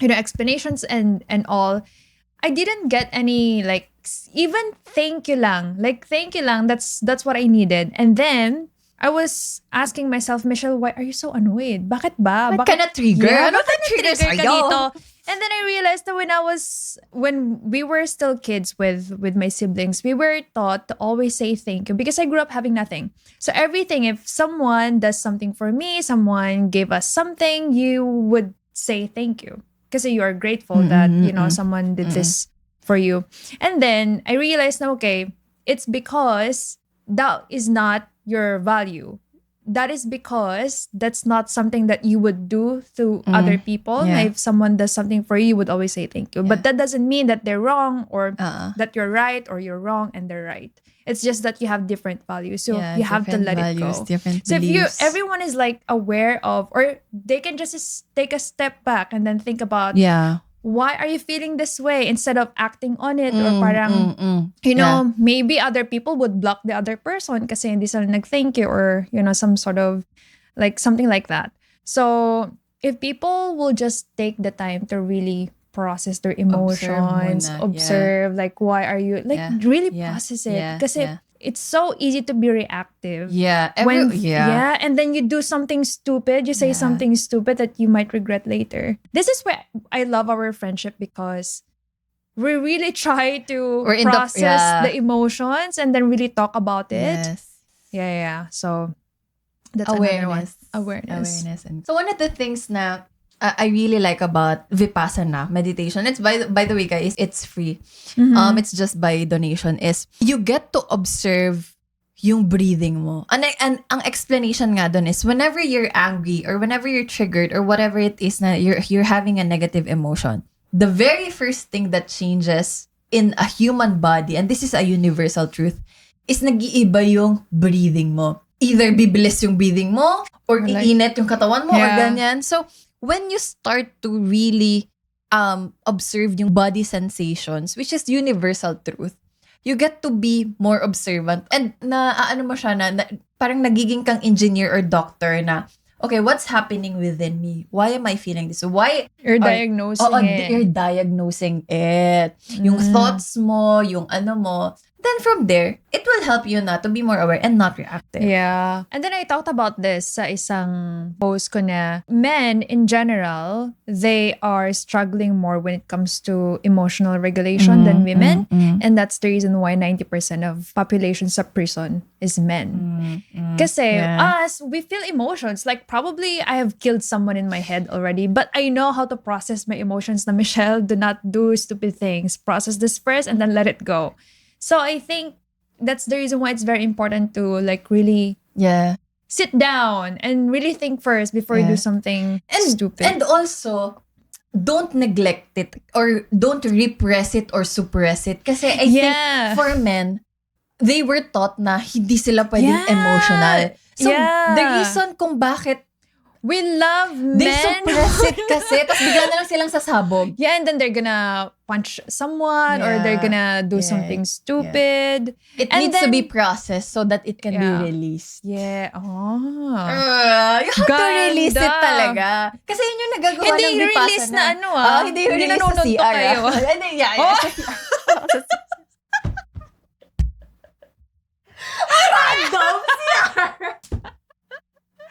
explanations and all, I didn't get any like even thank you lang. Like thank you lang, that's what I needed. And then I was asking myself, Michelle, why are you so annoyed? Bakit ba?
Bakit ka na-trigger?
Yeah,
Ano
bakit
na-trigger
na-trigger ka
sa'yo?
dito? And then I realized that when we were still kids with my siblings, we were taught to always say thank you because I grew up having nothing. So everything, if someone does something for me, someone gave us something, you would say thank you because you are grateful that, someone did this for you. And then I realized na, okay, it's because that is not your value. That is because that's not something that you would do to other people.
Yeah.
If someone does something for you, you would always say thank you. But that doesn't mean that they're wrong or that you're right or you're wrong and they're right. It's just that you have different values. So you have to let it go.
Different
So
beliefs.
if everyone is like aware of, or they can just take a step back and then think about why are you feeling this way instead of acting on it or parang maybe other people would block the other person kasi hindi sila nag-thank you or some sort of like something like that. So if people will just take the time to really process their emotions, observe like why are you like really process it kasi it's so easy to be reactive. And then you do something stupid, you say something stupid that you might regret later. This is why I love our friendship because we really try to process the emotions and then really talk about it. So that's
awareness.
Awareness.
And so one of the things na I really like about Vipassana meditation, it's by the way guys, it's free. It's just by donation, is you get to observe yung breathing mo. And ang explanation nga dun is whenever you're angry or whenever you're triggered or whatever it is na you're having a negative emotion, the very first thing that changes in a human body, and this is a universal truth, is nag-iiba yung breathing mo. Either bibilis yung breathing mo or iinit yung katawan mo or ganyan. So when you start to really observe yung body sensations, which is universal truth, you get to be more observant. And ano mo siya na parang nagiging kang engineer or doctor na, okay, what's happening within me? Why am I feeling this? Why?
You're diagnosing it.
You're diagnosing it. Yung thoughts mo, yung ano mo. Then from there, it will help you na to be more aware and not reactive.
Yeah. And then I talked about this sa isang post ko na men in general, they are struggling more when it comes to emotional regulation than women. And that's the reason why 90% of population sa prison is men. Kasi us, we feel emotions. Like probably I have killed someone in my head already, but I know how to process my emotions na, Michelle, do not do stupid things. Process this first and then let it go. So I think that's the reason why it's very important to like really sit down and really think first before you do something stupid.
And also, don't neglect it or don't repress it or suppress it. Kasi I think for men, they were taught na hindi sila pwedeng emotional. So the reason kung bakit
we love
they
men.
suppress it kasi tapos bigla na lang silang sasabog.
Yeah, and then they're gonna punch someone or they're gonna do something stupid.
It needs to be processed so that it can be released.
Yeah. Oh.
You have to release it talaga. Kasi yun yung nagagawa
Hindi
ng Vipassana.
release na ano
Hindi release sa
nanonood
CR.
kayo.
Hindi, random CR.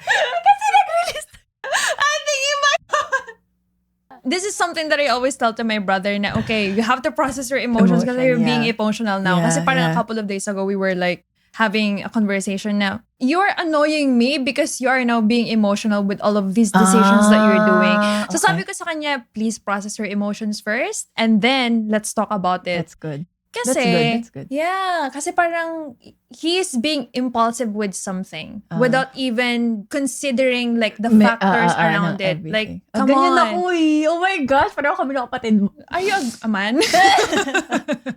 Kasi nag-release. I think
This is something that I always tell to my brother na, okay, you have to process your emotions kasi you're being emotional now. Kasi parang a couple of days ago, we were like having a conversation now. You're annoying me because you are now being emotional with all of these decisions that you're doing. So sabi ko sa kanya, please process your emotions first and then let's talk about it.
That's good.
Kasi,
That's good.
yeah, kasi parang he's being impulsive with something without even considering like the factors around it.
Everything.
Like, come
ganyan
on.
ako eh. Oh my gosh, parang kami ng kapatid mo.
Are you a man?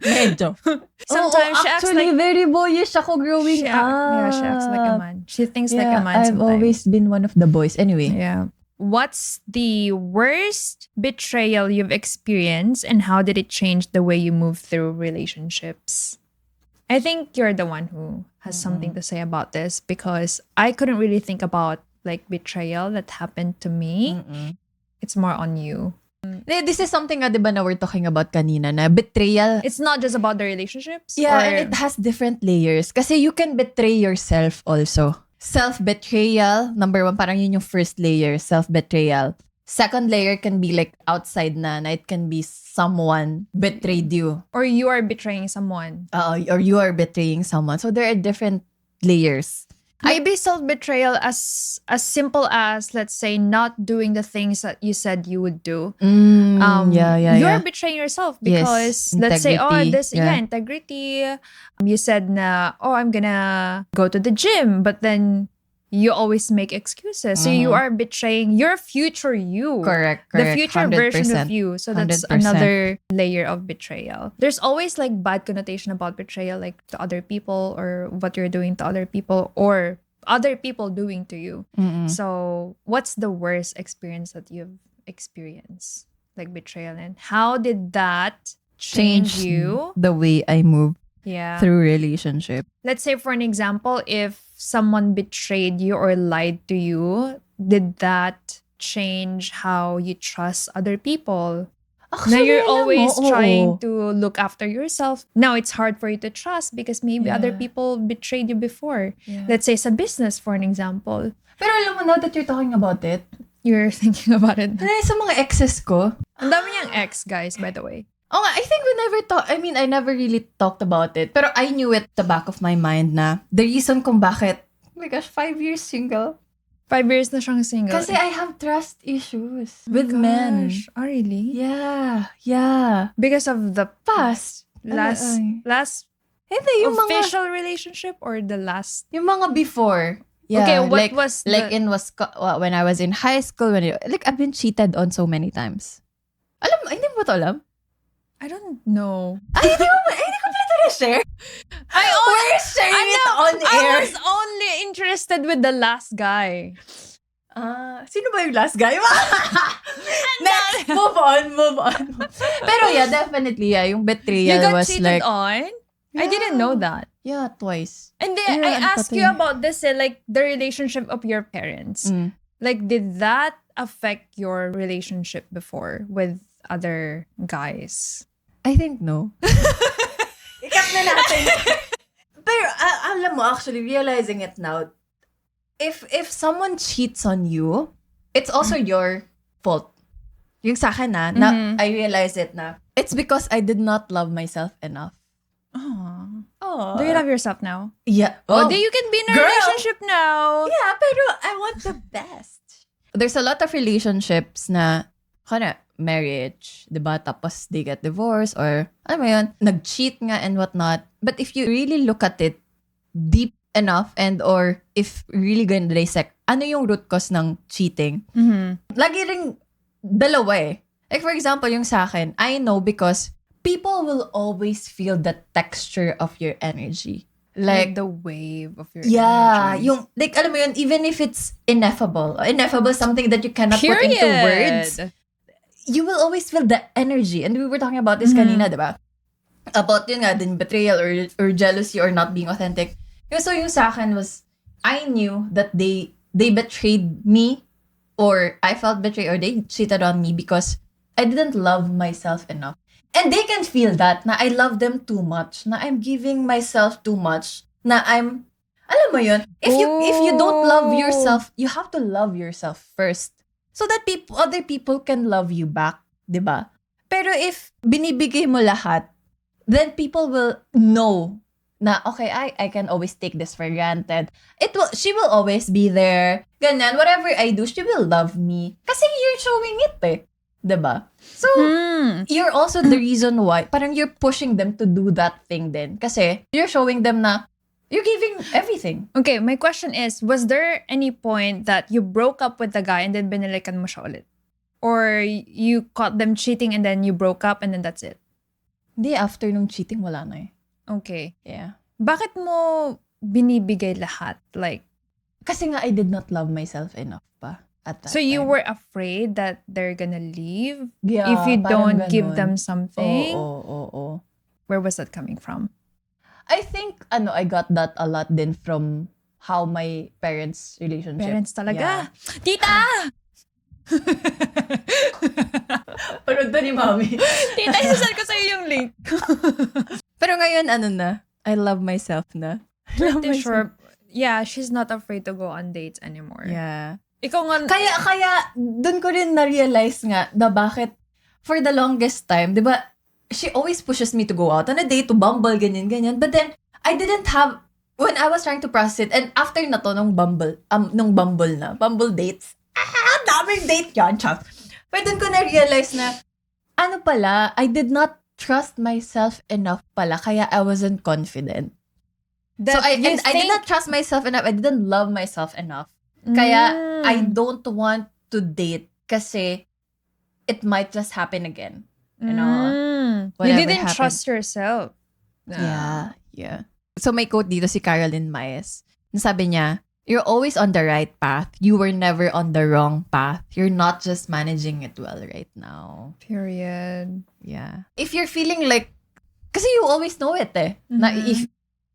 Medyo.
Sometimes she acts
actually,
like
very boyish ako growing up.
Yeah, she acts like a man. She thinks like a man
I've
sometimes.
always been one of the boys. Anyway.
Yeah. What's the worst betrayal you've experienced and how did it change the way you move through relationships? I think you're the one who has something to say about this because I couldn't really think about like betrayal that happened to me. It's more on you.
This is something nga, diba, na we're talking about kanina na betrayal.
It's not just about the relationships.
Yeah,
or...
and it has different layers. Kasi you can betray yourself also. Self-betrayal, number one, parang yun yung first layer, self-betrayal. Second layer can be like outside na it can be someone betrayed you.
Or you are betraying someone.
Or you are betraying someone. So there are different layers.
Maybe self-betrayal as simple as, let's say, not doing the things that you said you would do. You're betraying yourself because, let's say, integrity. You said na, I'm gonna go to the gym, but then you always make excuses. So you are betraying your future you.
Correct.
The future
100%.
version of you. So that's
100%.
another layer of betrayal. There's always like bad connotation about betrayal, like to other people or what you're doing to other people or other people doing to you. So what's the worst experience that you've experienced? Like betrayal, and how did that change you?
The way I move through relationship.
Let's say, for an example, if someone betrayed you or lied to you, did that change how you trust other people?
Actually,
now you're always trying
oo.
to look after yourself. Now it's hard for you to trust because maybe other people betrayed you before.
Yeah.
Let's say sa business, for an example.
Pero alam mo, now that you're talking about it,
You're thinking about it.
sa mga exes ko,
Ang dami niyang ex, guys, by the way.
oh, I think we never talked, I never really talked about it. Pero I knew it at the back of my mind na the reason kung bakit, oh my gosh, 5 years single.
5 years na siyang single.
Kasi I have trust issues with men.
Oh, really?
Yeah.
Because of the
Past.
last
Hindi, yung
official relationship or the last?
Yung mga before. Yeah,
Okay, what was
like
the...
when I was in high school, I've been cheated on so many times. Alam mo, hindi mo ba ito alam?
I don't know.
Ay, hindi ko pala ito na-share. We're sharing it on air.
I was only interested with the last guy.
Sino ba yung last guy? Next, move on. Pero yeah, definitely, yung betrayal
You got
was
cheated
like...
on? I didn't know that.
Yeah, twice.
And then I asked you about this, like the relationship of your parents. Like, did that affect your relationship before with other guys?
I think no. Ikat na natin. Pero alam mo, actually, realizing it now, if someone cheats on you, it's also your fault. Yung sa akin na I realized it na, it's because I did not love myself enough.
Do you love yourself now?
Yeah.
You can be in a relationship now.
Yeah, pero I want the best. There's a lot of relationships na, marriage, diba? Tapos they get divorced or, alam mo yun, nag-cheat nga and whatnot. But if you really look at it deep enough and or if really gonna dissect, ano yung root cause ng cheating? Lagi ring dalawa eh. Like for example, yung sa akin, I know because people will always feel the texture of your energy. Like
the wave of your
energy.
energy.
Yung, like, alam mo yun, even if it's ineffable, something that you cannot put into words, you will always feel the energy. And we were talking about this kanina, diba? About yun nga, din betrayal or jealousy or not being authentic. So yung sa akin was, I knew that they betrayed me or I felt betrayed or they cheated on me because I didn't love myself enough. And they can feel that, na I love them too much, na I'm giving myself too much, na I'm, alam mo yun, if you don't love yourself, you have to love yourself first. So that other people can love you back, diba? Pero if binibigay mo lahat, then people will know na okay, I can always take this for granted. She will always be there. Ganyan, whatever I do, she will love me. Kasi you're showing it eh. 'Di ba? So, you're also the reason why, parang you're pushing them to do that thing din. Kasi you're showing them na you're giving everything.
Okay, my question is, was there any point that you broke up with the guy and then binalikan mo siya ulit? Or you caught them cheating and then you broke up and then that's it?
Hindi, after nung cheating, wala na eh.
Okay.
Yeah.
Bakit mo binibigay lahat? Like,
Kasi nga, I did not love myself enough pa at that
so you
time.
were afraid that they're gonna leave
Yeah,
if you
parang
don't give
ganun.
them something?
Oo.
Where was that coming from?
I think, I got that a lot din from how my parents' relationship.
Parents talaga.
Yeah.
Tita!
Parang to ni Mami.
Tita, isasal ko sa'yo yung link.
Pero ngayon, I love myself na.
Pretty sure. Yeah, she's not afraid to go on dates anymore.
Yeah.
Ikaw nga.
Kaya, dun ko rin na-realize nga na bakit for the longest time, di ba, she always pushes me to go out on a date, to Bumble, ganyan. But then, I didn't have, when I was trying to process it, and after na to, nung Bumble dates, daming date yan, chas. Pero dun ko na-realize na, I did not trust myself enough pala, kaya I wasn't confident. I did not trust myself enough, I didn't love myself enough. Kaya, I don't want to date kasi it might just happen again. You know?
You
Whatever
didn't
happened.
trust yourself.
Yeah. So may quote dito si Caroline Maes. Sabi niya, you're always on the right path. You were never on the wrong path. You're not just managing it well right now.
Period.
Yeah. If you're feeling like, kasi you always know it eh. Na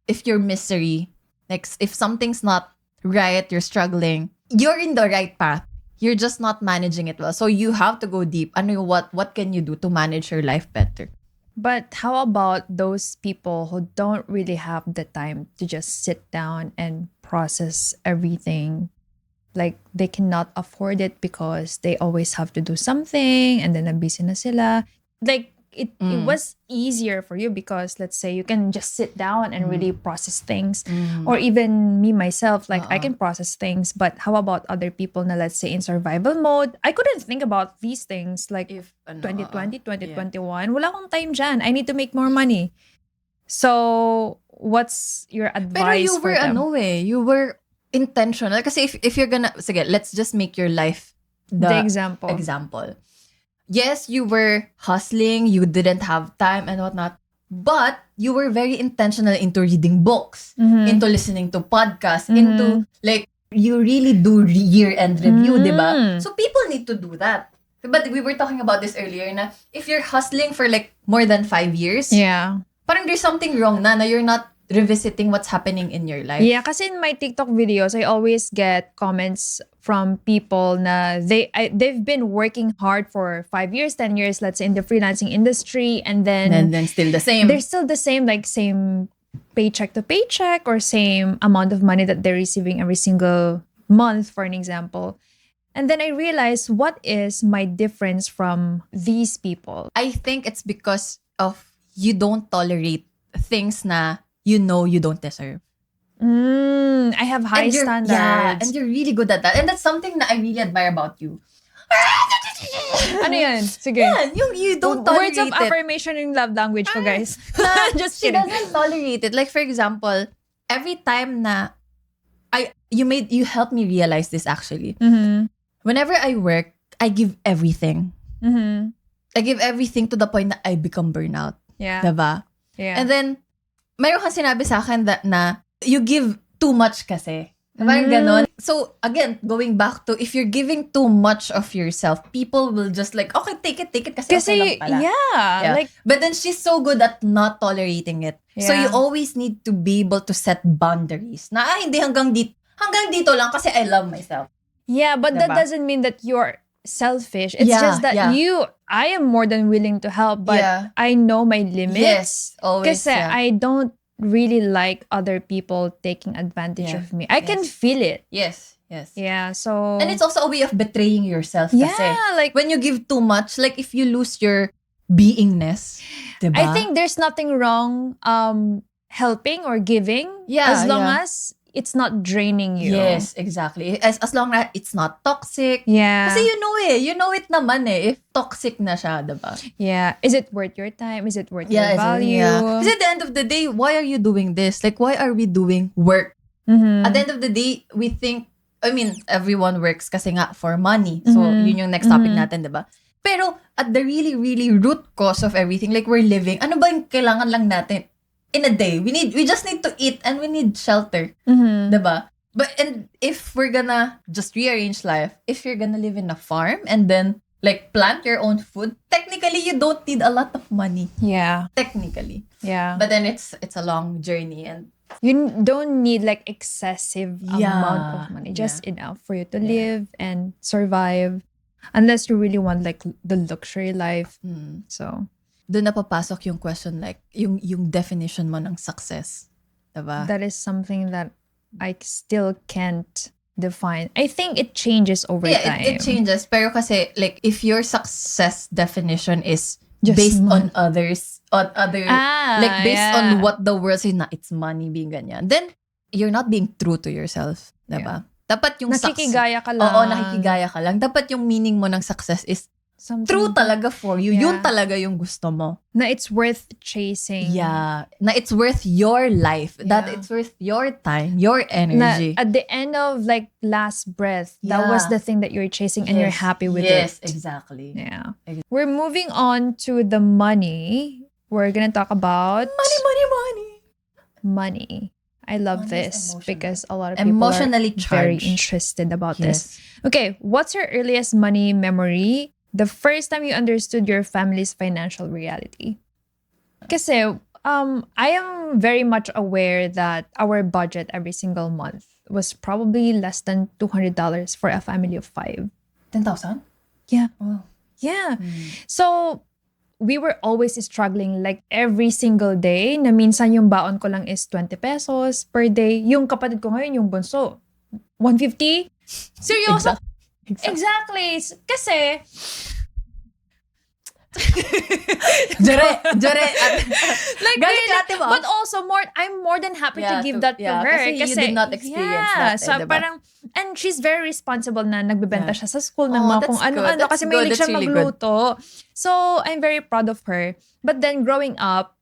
if you're misery, like if something's not right, you're struggling, you're in the right path. You're just not managing it well. So you have to go deep. What can you do to manage your life better?
But how about those people who don't really have the time to just sit down and process everything? Like, they cannot afford it because they always have to do something and then busy na sila. Like, it was easier for you because, let's say, you can just sit down and really process things. Or even me, myself, like, I can process things. But how about other people na, let's say, in survival mode? I couldn't think about these things. Like, if 2020, 2021, wala akong time dyan. I need to make more money. So, what's your advice
Pero you
for
were,
them?
you were intentional. Kasi if you're gonna, sige, let's just make your life
The example.
Yes, you were hustling, you didn't have time and whatnot, but you were very intentional into reading books, into listening to podcasts, into, like, you really do year-end review, diba? So people need to do that. But we were talking about this earlier na if you're hustling for like more than 5 years,
Yeah.
parang there's something wrong na you're not revisiting what's happening in your life.
Yeah, kasi in my TikTok videos, I always get comments from people na they've been working hard for 5 years, 10 years, let's say, in the freelancing industry, and then
still the same.
they're still the same, like same paycheck to paycheck or same amount of money that they're receiving every single month, for an example. And then I realized, what is my difference from these people?
I think it's because of you don't tolerate things na you know you don't deserve.
I have high standards.
Yeah, and you're really good at that. And that's something that I really admire about you.
Ano yan? Sige.
Yeah, you don't tolerate
Words of
it.
affirmation in love language ko, guys. Just
She
kidding.
doesn't tolerate it. Like, for example, every time na you helped me realize this actually. Whenever I work, I give everything. I give everything to the point that I become burnout.
Yeah.
Diba?
Yeah.
And then, mayroon kang sinabi sa akin na you give too much kasi. Parang ganon. So, again, going back to, if you're giving too much of yourself, people will just like, okay, take it kasi okay lang pala.
Yeah. Like,
But then she's so good at not tolerating it. So,
Yeah.
you always need to be able to set boundaries. Na, hindi hanggang dito lang kasi I love myself.
yeah, but that
Diba?
doesn't mean that you're selfish. It's
Yeah,
just that
yeah.
I am more than willing to help, but
Yeah.
I know my limits.
Yes, always.
Kasi I don't really like other people taking advantage
Yeah.
of me. I can feel it.
Yes.
Yeah, so...
And it's also a way of betraying yourself kasi.
yeah, like,
When you give too much, like if you lose your beingness, diba?
I think there's nothing wrong helping or giving.
Yeah,
as long
yeah.
as it's not draining you.
Yes, exactly. As long as it's not toxic.
Yeah.
Kasi you know it naman if toxic na siya, diba?
Yeah. Is it worth your time? Is it worth
Yeah,
your value?
yeah. Kasi at the end of the day, why are you doing this? Like, why are we doing work?
Mhm.
At the end of the day, we think, I mean, everyone works kasi nga for money. So, yun yung next topic natin, diba? Pero, at the really, really root cause of everything, like we're living, ano ba yung kailangan lang natin in a day? We just need to eat and we need shelter. Diba? But, and if we're gonna just rearrange life, if you're gonna live in a farm and then, like, plant your own food, technically, you don't need a lot of money.
Yeah.
Technically.
Yeah.
But then, it's a long journey and
You don't need like excessive amount of money.
Yeah.
Just enough for you to live and survive. Unless you really want like the luxury life. So,
doon na papasok yung question like, yung definition mo ng success. Diba?
that is something that I still can't define. I think it changes over
Yeah,
time.
it changes. Pero kasi, like, if your success definition is
Just
based
money.
on others, like, based on what the world says na it's money, being ganyan, then, you're not being true to yourself. Diba? Dapat yung
Nakikigaya ka lang.
Oo, nakikigaya ka lang. Dapat yung meaning mo ng success is
Something
true talaga for you.
Yeah.
Yun talaga yung gusto mo.
na it's worth chasing.
Yeah. Na it's worth your life. That
Yeah.
it's worth your time, your
Na
energy.
at the end of like last breath, that was
Yeah.
the thing that you're chasing and you're happy with
Yes,
it.
exactly.
Yeah. We're moving on to the money. We're gonna talk about money. I love
Money is
this
emotional.
because a lot of people
Emotionally
are very
charged.
interested about
Yes.
this. Okay, what's your earliest money memory? The first time you understood your family's financial reality? Kasi I am very much aware that our budget every single month was probably less than $200 for a family of 5.
10,000?
Yeah.
Oh.
Yeah. So, we were always struggling like every single day na minsan yung baon ko lang is 20 pesos per day. Yung kapatid ko ngayon, yung bunso, 150? Seryoso? Exactly. Kasi,
Jure.
like
Galing
really,
ka, diba?
but also I'm more than happy to give that to her.
Kasi you did not experience that,
so
diba?
parang, and she's very responsible na nagbebenta siya sa school ng
Oh,
mga
that's
kung ano-ano
good.
kasi
That's
mahilig
good.
siya
That's really good.
magluto. So, I'm very proud of her. But then growing up,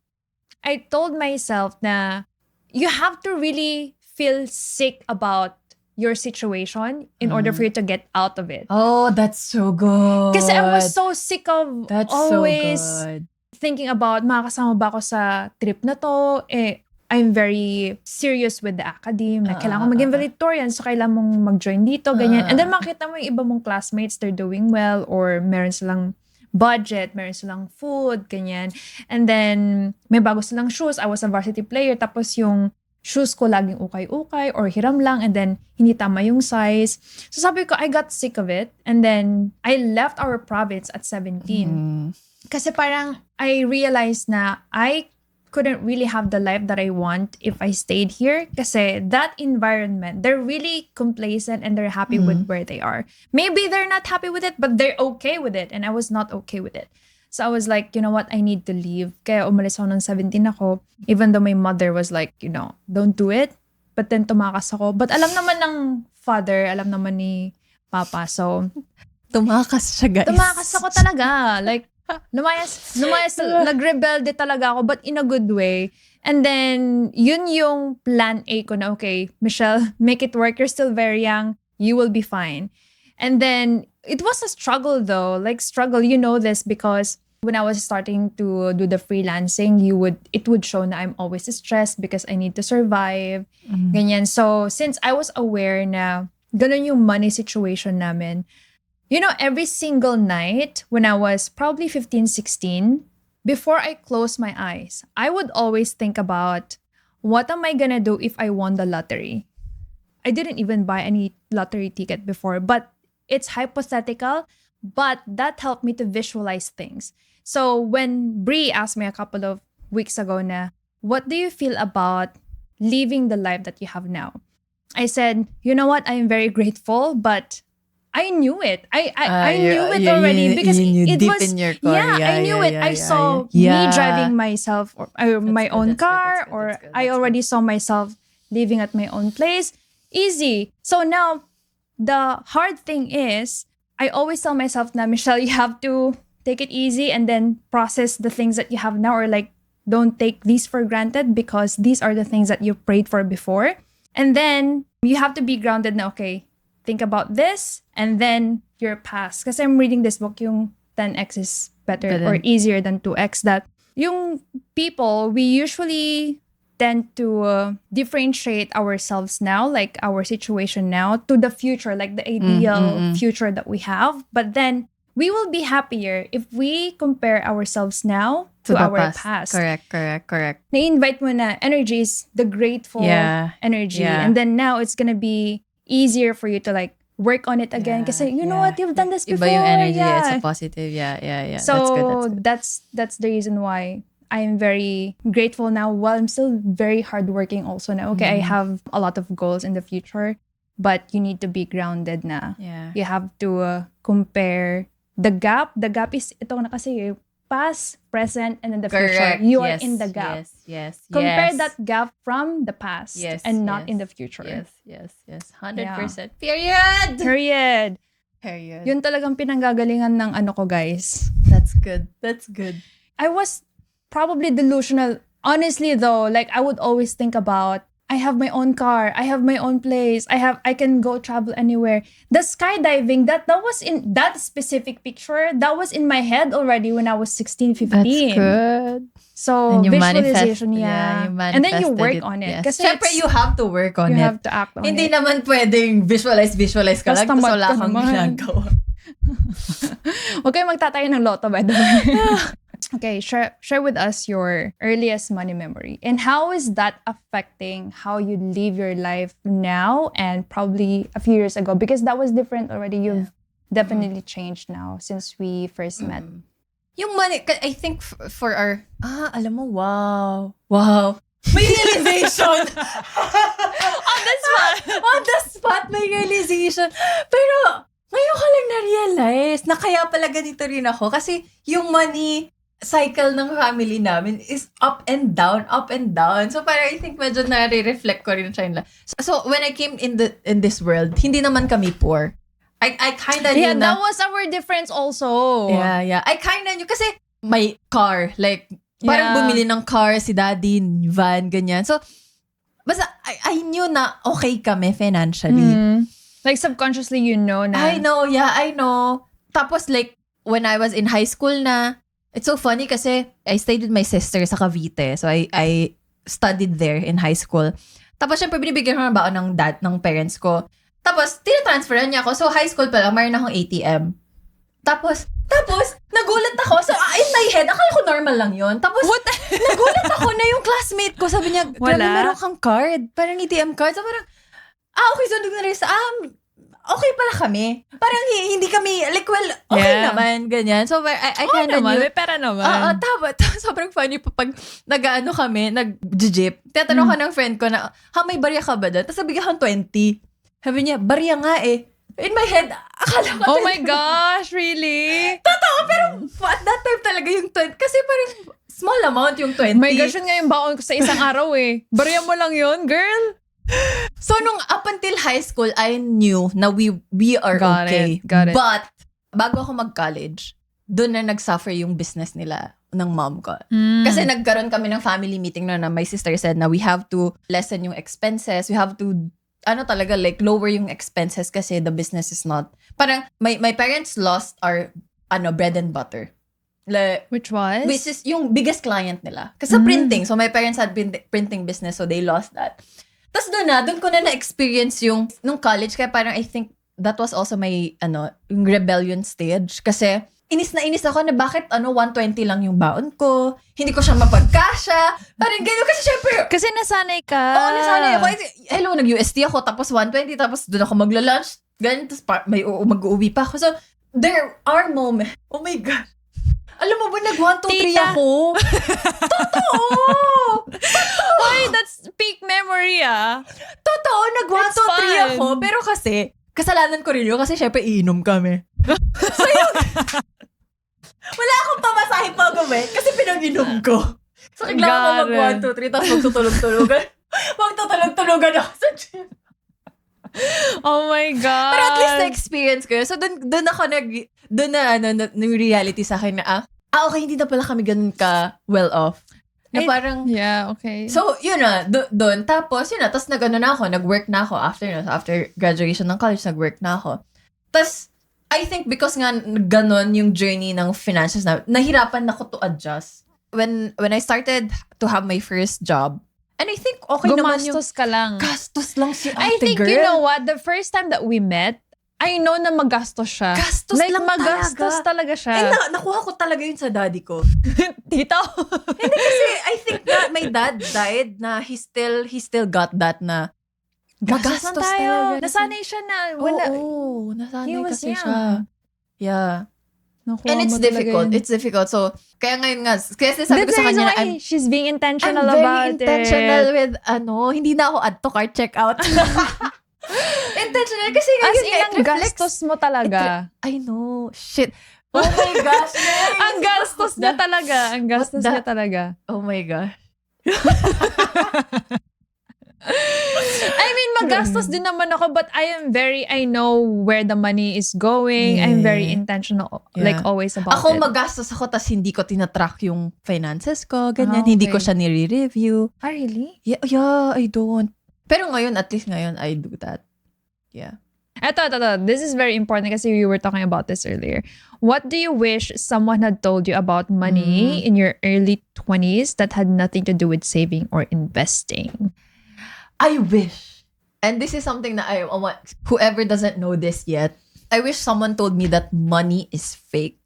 I told myself na you have to really feel sick about your situation in order for you to get out of it.
Oh, that's so good.
Kasi I was so sick of
That's
always
so good.
thinking about makakasama ba ako sa trip na to. I'm very serious with the academe. Na kailangan ko maging valedictorian, so kailangan mong mag-join dito, ganyan. And then makita mo yung iba mong classmates, they're doing well, or meron silang budget, meron silang food, ganyan. And then, may bago silang shoes. I was a varsity player, tapos yung shoes ko laging ukay-ukay or hiram lang, and then hindi tama yung size. So sabi ko, I got sick of it. And then, I left our province at 17. Kasi parang, I realized na I couldn't really have the life that I want if I stayed here. Kasi that environment, they're really complacent and they're happy with where they are. Maybe they're not happy with it, but they're okay with it. And I was not okay with it. So I was like, you know what, I need to leave. Kaya umalis ako ng 17 ako. Even though my mother was like, don't do it. But then tumakas ako. But alam naman ng father, alam naman ni papa. So,
Tumakas siya, guys.
tumakas ako talaga. Like, lumayas, nagrebelde talaga ako, but in a good way. And then, yun yung plan A ko na, okay, Michelle, make it work. You're still very young. You will be fine. And then, it was a struggle though. Like, struggle, you know this because when I was starting to do the freelancing, it would show na I'm always stressed because I need to survive. Ganyan. So, since I was aware na ganun yung money situation namin, every single night when I was probably 15, 16, before I closed my eyes, I would always think about, what am I gonna do if I won the lottery? I didn't even buy any lottery ticket before, but it's hypothetical, but that helped me to visualize things. So when Brie asked me a couple of weeks ago na, what do you feel about living the life that you have now? I said, you know what, I'm very grateful, but I knew it. I knew it already because
you
it
deep
was
in your core.
I knew it. I saw me driving myself or my own car, or I already saw myself living at my own place. Easy. So now the hard thing is I always tell myself na, Michelle, you have to take it easy and then process the things that you have now, or like don't take these for granted because these are the things that you prayed for before. And then you have to be grounded na, okay, think about this and then your past. Kasi I'm reading this book, yung 10x is better or easier than 2x, that yung people, we usually tend to differentiate ourselves now, like our situation now, to the future, like the ideal future that we have. But then we will be happier if we compare ourselves now to our past.
Correct.
Na-invite mo na energy is the grateful energy.
Yeah.
And then now it's gonna be easier for you to like work on it again. Kasi you know what, you've done this before.
Iba yung energy, it's a positive. Yeah.
So that's the reason why I am very grateful now, while I'm still very hardworking also now. Okay, I have a lot of goals in the future, but you need to be grounded na.
Yeah.
You have to compare the gap. The gap is ito na kasi past, present, and then the future. You are in the gap.
Yes.
Compare that gap from the past and not in the future.
Yes. 100%. Period.
Yun talagang pinanggagalingan ng ano ko, guys.
That's good.
I was probably delusional. Honestly though, like I would always think about, I have my own car, I have my own place, I can go travel anywhere. The skydiving, that was in that specific picture, that was in my head already when I was 16, 15.
That's good.
So
and you
visualization,
you
and then you work on it.
Yes. Siyempre, you have to work on it.
You have to act on it.
Hindi naman pwedeng visualize ka lang, tapos wala kang ginagawa.
Huwag kayo magtatayo ng loto, by the way. Okay, share with us your earliest money memory. And how is that affecting how you live your life now and probably a few years ago? Because that was different already. You've definitely changed now since we first met.
Yung money, I think for our... alam mo, wow. May realization! On the spot, may realization. Pero, ngayon ko lang na-realize na kaya pala ganito rin ako. Kasi yung money cycle ng family namin is up and down. So parang I think medyo nare-reflect ko rin siya. So when I came in this world, hindi naman kami poor. I kinda knew
that was our difference also.
Yeah. I kinda knew kasi may car. Like, parang bumili ng car si daddy, van, ganyan. So, basta I knew na okay kami financially.
Like subconsciously you know na.
I know. Tapos like, when I was in high school na, it's so funny kasi I stayed with my sister sa Cavite. So I studied there in high school. Tapos syempre binibigyan ko ng baon ng parents ko. Tapos tinatransferan niya ako. So high school pa lang, mayroon akong ATM. Tapos nagulat ako. So in my head, akala ko normal lang yun. Tapos nagulat ako na yung classmate ko. Sabi niya, grabe meron kang card. Parang ATM card. So parang, okay, so okay pala kami. Parang hindi kami, like, well, okay naman, ganyan. So, I kind of knew.
May pera naman.
Tapos, sobrang funny pa pag nag-ano kami, nag-jeep. Tatanong ka ng friend ko na, may barya ka ba doon? Tapos sabi ka 20. Sabi niya, barya nga eh. In my head, akala ko.
Oh my gosh, really?
Totoo, pero at that time talaga yung 20. Kasi parang small amount yung 20.
My gosh, yun nga yung baon ko sa isang araw eh. Barya mo lang yun, girl.
So, nung up until high school, I knew na we are okay.
Got it.
But, bago ako mag-college, doon na nag-suffer yung business nila ng mom ko. Kasi nagkaroon kami ng family meeting na my sister said na we have to lessen yung expenses. We have to, like, lower yung expenses kasi the business is not, parang, my parents lost our, bread and butter. Like,
which is
yung biggest client nila. Kasi sa printing. So, my parents had printing business, so they lost that. Tapos doon ko na na-experience yung nung college. Kaya parang I think that was also my, yung rebellion stage. Kasi inis ako na bakit 120 lang yung baon ko. Hindi ko siya mapagkasya. Parang gano'n kasi syempre.
Kasi nasanay ka.
Oo, nasanay ako. Hello, nag-UST ako. Tapos 120. Tapos doon ako magla-lunch. Ganyan. Tapos mag-uuwi pa ako. So, there are moments. Oh my God. Alam mo ba, nag 1, 2, 3 ako? Totoo!
Oy, that's peak memory ah.
Totoo, nag 1, 2, 3 ako. Pero kasi kasalanan ko rin yun kasi syempre iinom kami. So yung, wala akong pamasahe pa gawin kasi pinag-inom ko. So kailangan ko mag 1, 2, 3 tapos magtutulog-tulogan. Magtutulog-tulogan ako sa gym.
Oh my God.
Pero at least na-experience ko yun. So doon ako doon na reality sa akin na okay, hindi na pala kami ganun ka well off. Na parang,
yeah, okay.
so, yun na, doon. Tapos, yun na, tapos nag-ano na ako, nag-work na ako after graduation ng college, nag-work na ako. Tapos, I think because nga ganon yung journey ng finances na, nahirapan na ako to adjust. When I started to have my first job, and I think okay naman yung...
Gumastos ka lang.
Gastos lang si ate,
I think,
girl.
you know what, the first time that we met, I know na magastos siya.
Gastos
like,
lang
magastos talaga siya.
Nakuha ko talaga yun sa daddy ko.
Tito?
Hindi kasi, I think na my dad died na he still got that na magastos talaga.
Nasanay siya na wala.
Oo, nasanay kasi
young.
siya. Yeah.
Nakuha
And it's
mo talaga
difficult.
yun.
It's difficult. So, kaya ngayon nga, kasi sabi ko
That's
sa
the
kanya
reason
na
why she's being intentional
I'm
about
very intentional
it.
with, hindi na ako add to cart checkout. Intentional kasi
As
ngayon
in, ang gastos mo talaga.
I know. Shit. Oh my gosh.
Ang gastos niya talaga. Ang gastos niya talaga.
Oh my gosh.
I mean, magastos din naman ako, but I know where the money is going. I'm very intentional, like always about
ako
it.
magastos ako tas hindi ko tinatrack yung finances ko, ganyan.
Okay.
Hindi ko siya nire-review.
Ah, really?
Yeah, I don't. Pero ngayon, at least ngayon, I do that. Yeah.
Ito. This is very important kasi we were talking about this earlier. What do you wish someone had told you about money in your early 20s that had nothing to do with saving or investing?
I wish, and this is something that I want, whoever doesn't know this yet, I wish someone told me that money is fake.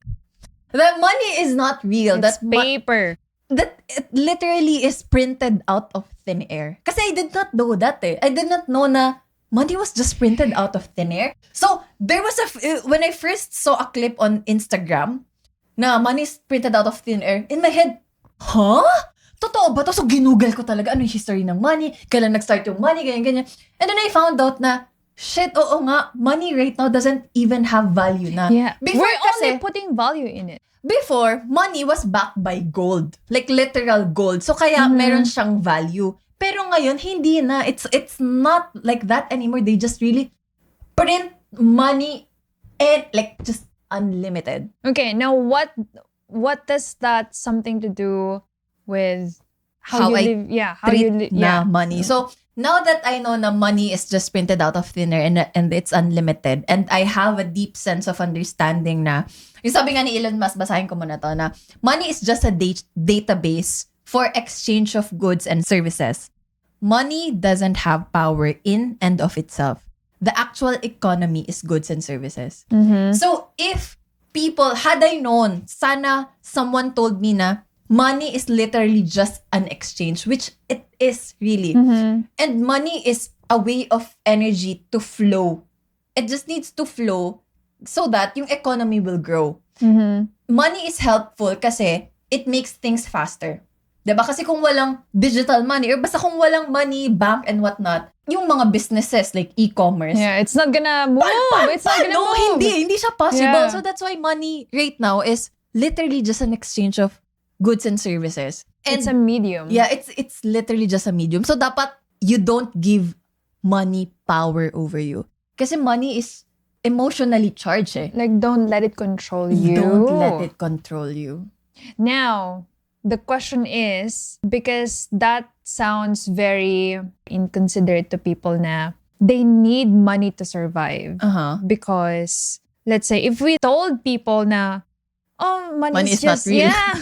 That money is not real.
It's
that
paper.
That it literally is printed out of thin air. Kasi I did not know that I did not know na money was just printed out of thin air. So, there was when I first saw a clip on Instagram na money is printed out of thin air, in my head, huh? Totoo ba to? So, ginugol ko talaga ano yung history ng money, kailan nag-start yung money, ganyan. And then I found out na, shit, oo nga, money right now doesn't even have value na.
Yeah.
Before
We're
kasi,
only putting value in it.
before, money was backed by gold. Like literal gold. So, kaya meron siyang value. Pero ngayon, hindi na. It's not like that anymore. They just really print money and like just unlimited.
Okay, now what does that something to do with how you
I
live? Yeah, how
treat
you live.
na money. So, now that I know na money is just printed out of thin air and it's unlimited, and I have a deep sense of understanding na, yung sabi nga ni Elon Musk, basahin ko muna to, na money is just a database for exchange of goods and services. Money doesn't have power in and of itself. The actual economy is goods and services. So, if people, had I known, sana someone told me na money is literally just an exchange, which it is really. And money is a way of energy to flow. It just needs to flow so that yung economy will grow. Money is helpful kasi it makes things faster. Diba? Kasi kung walang digital money or basta kung walang money, bank and whatnot, yung mga businesses like e-commerce,
Yeah, it's not gonna move. It's not gonna move.
Hindi siya possible.
Yeah.
So that's why money right now is literally just an exchange of goods and services. And
It's a medium.
yeah, it's literally just a medium. So dapat you don't give money power over you. Kasi money is emotionally charged eh.
Like, don't let it control you.
Don't let it control you.
Now, the question is, because that sounds very inconsiderate to people na they need money to survive. Because, let's say, if we told people na, oh, money is just,
not real.
yeah.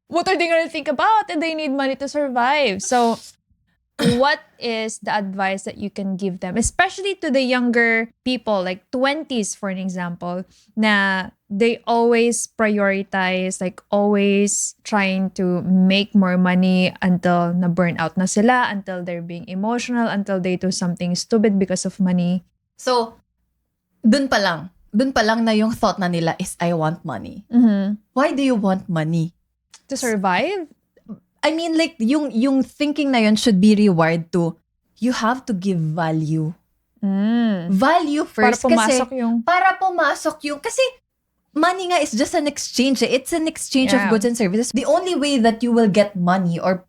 What are they going to think about? And they need money to survive. So, what is the advice that you can give them, especially to the younger people, like 20s, for an example, na they always prioritize, like always trying to make more money until na burn out na sila, until they're being emotional, until they do something stupid because of money.
So, dun pa lang na yung thought na nila is, I want money. Why do you want money?
To survive?
I mean, like, yung thinking na yun should be rewired to, you have to give value Value first.
Para pumasok yung...
Kasi money nga is just an exchange. It's an exchange of
Yeah.
goods and services. The only way that you will get money or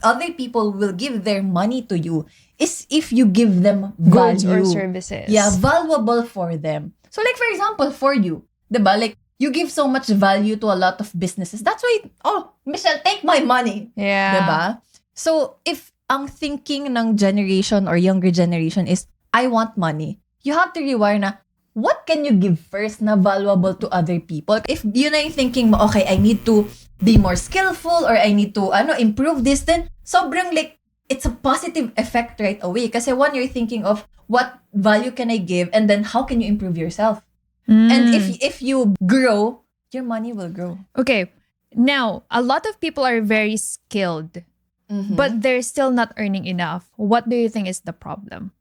other people will give their money to you is if you give them
goods
value.
or services.
Yeah, valuable for them. So like for example, for you, diba? Like you give so much value to a lot of businesses. That's why, Michelle, take my money.
Yeah.
Diba? So if ang thinking ng generation or younger generation is, I want money, you have to rewire na, what can you give first na valuable to other people? If yun na yung thinking mo, okay, I need to be more skillful or I need to improve this, then sobrang like, it's a positive effect right away. Kasi one, you're thinking of what value can I give and then how can you improve yourself? And if you grow, your money will grow.
Okay. Now, a lot of people are very skilled, but they're still not earning enough. What do you think is the problem?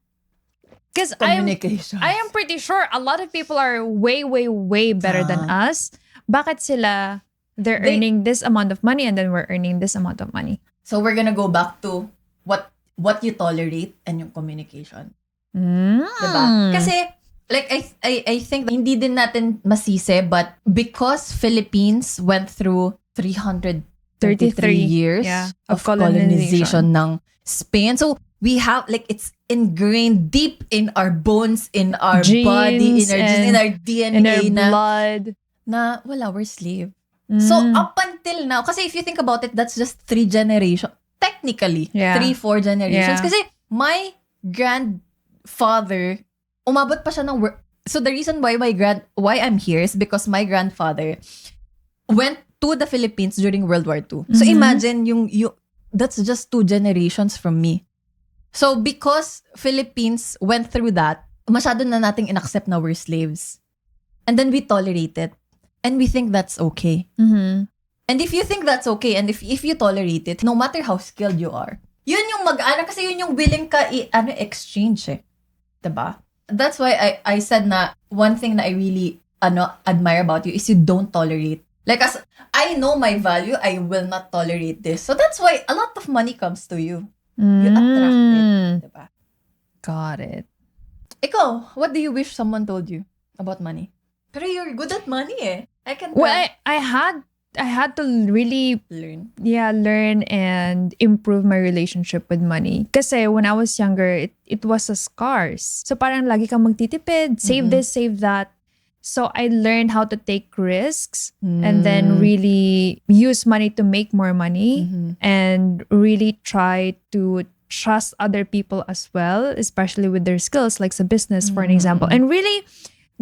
Because
Communication.
I am pretty sure a lot of people are way, way, way better than us. Bakit sila, they're earning this amount of money and then we're earning this amount of money?
So we're gonna go back to what you tolerate and yung communication. Diba? Kasi, like, I think hindi din natin masisi, but because Philippines went through 333 years
of
colonization ng Spain. So, we have, like, it's ingrained deep in our bones, in our
genes,
body, in our DNA,
in our blood.
Na wala, we're slave. So, up until now, kasi if you think about it, that's just 3 generations. Technically, 3-4 generations. Kasi my grandfather, umabot pa siya ng work. So, the reason why I'm here is because my grandfather went to the Philippines during World War II. So, imagine that's just 2 generations from me. So, because Philippines went through that, masyado na nating inaccept na we're slaves. And then we tolerate it. And we think that's okay. And if you think that's okay, and if you tolerate it, no matter how skilled you are, yun yung kasi yun yung willing ka exchange eh. Diba? That's why I said na one thing na I really admire about you is you don't tolerate. Like, as I know my value, I will not tolerate this. So that's why a lot of money comes to you. You attract it. Diba?
Got it.
Ikaw, what do you wish someone told you about money? Pero you're good at money eh. I can tell.
Well, I had to really learn and improve my relationship with money. Kasi when I was younger, it was a scarce. So parang lagi kang magtitipid, save this, save that. So I learned how to take risks and then really use money to make more money and really try to trust other people as well, especially with their skills, like sa business, for an example. And really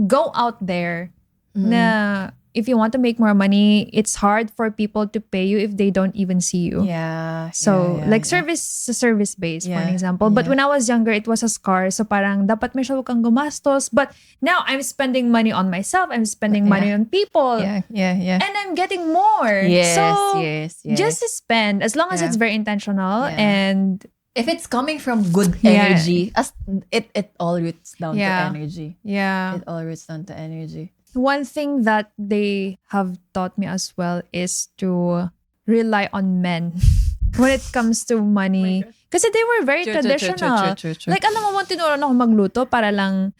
go out there na if you want to make more money, it's hard for people to pay you if they don't even see you.
Yeah.
So, service based, for an example. But when I was younger, it was a scar. So, parang dapat may huwag kang gumastos. But now, I'm spending money on myself. I'm spending money on people.
Yeah.
And I'm getting more.
Yes,
so,
yes.
just spend as long as it's very intentional and...
If it's coming from good energy, it all roots down to energy.
Yeah.
It all roots down to energy.
One thing that they have taught me as well is to rely on men when it comes to money. Kasi they were very traditional.
True.
Like, alam mo, tinuruan ako magluto para lang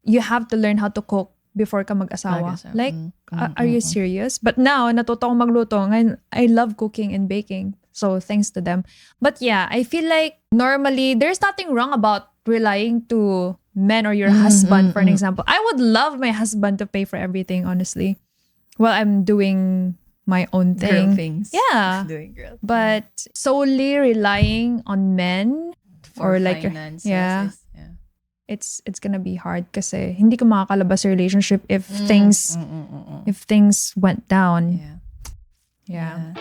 you have to learn how to cook before ka mag-asawa. Like, are you serious? But now, natuto akong magluto. Ngayon, I love cooking and baking. So, thanks to them. But yeah, I feel like normally, there's nothing wrong about relying to men or your husband, for an example. I would love my husband to pay for everything, honestly, while I'm doing my own thing.
Girl things.
Yeah.
Doing girl.
But solely relying on men
For
or like
finance,
it's gonna be hard kasi hindi ka makakalabas sa relationship if things went down.
Yeah.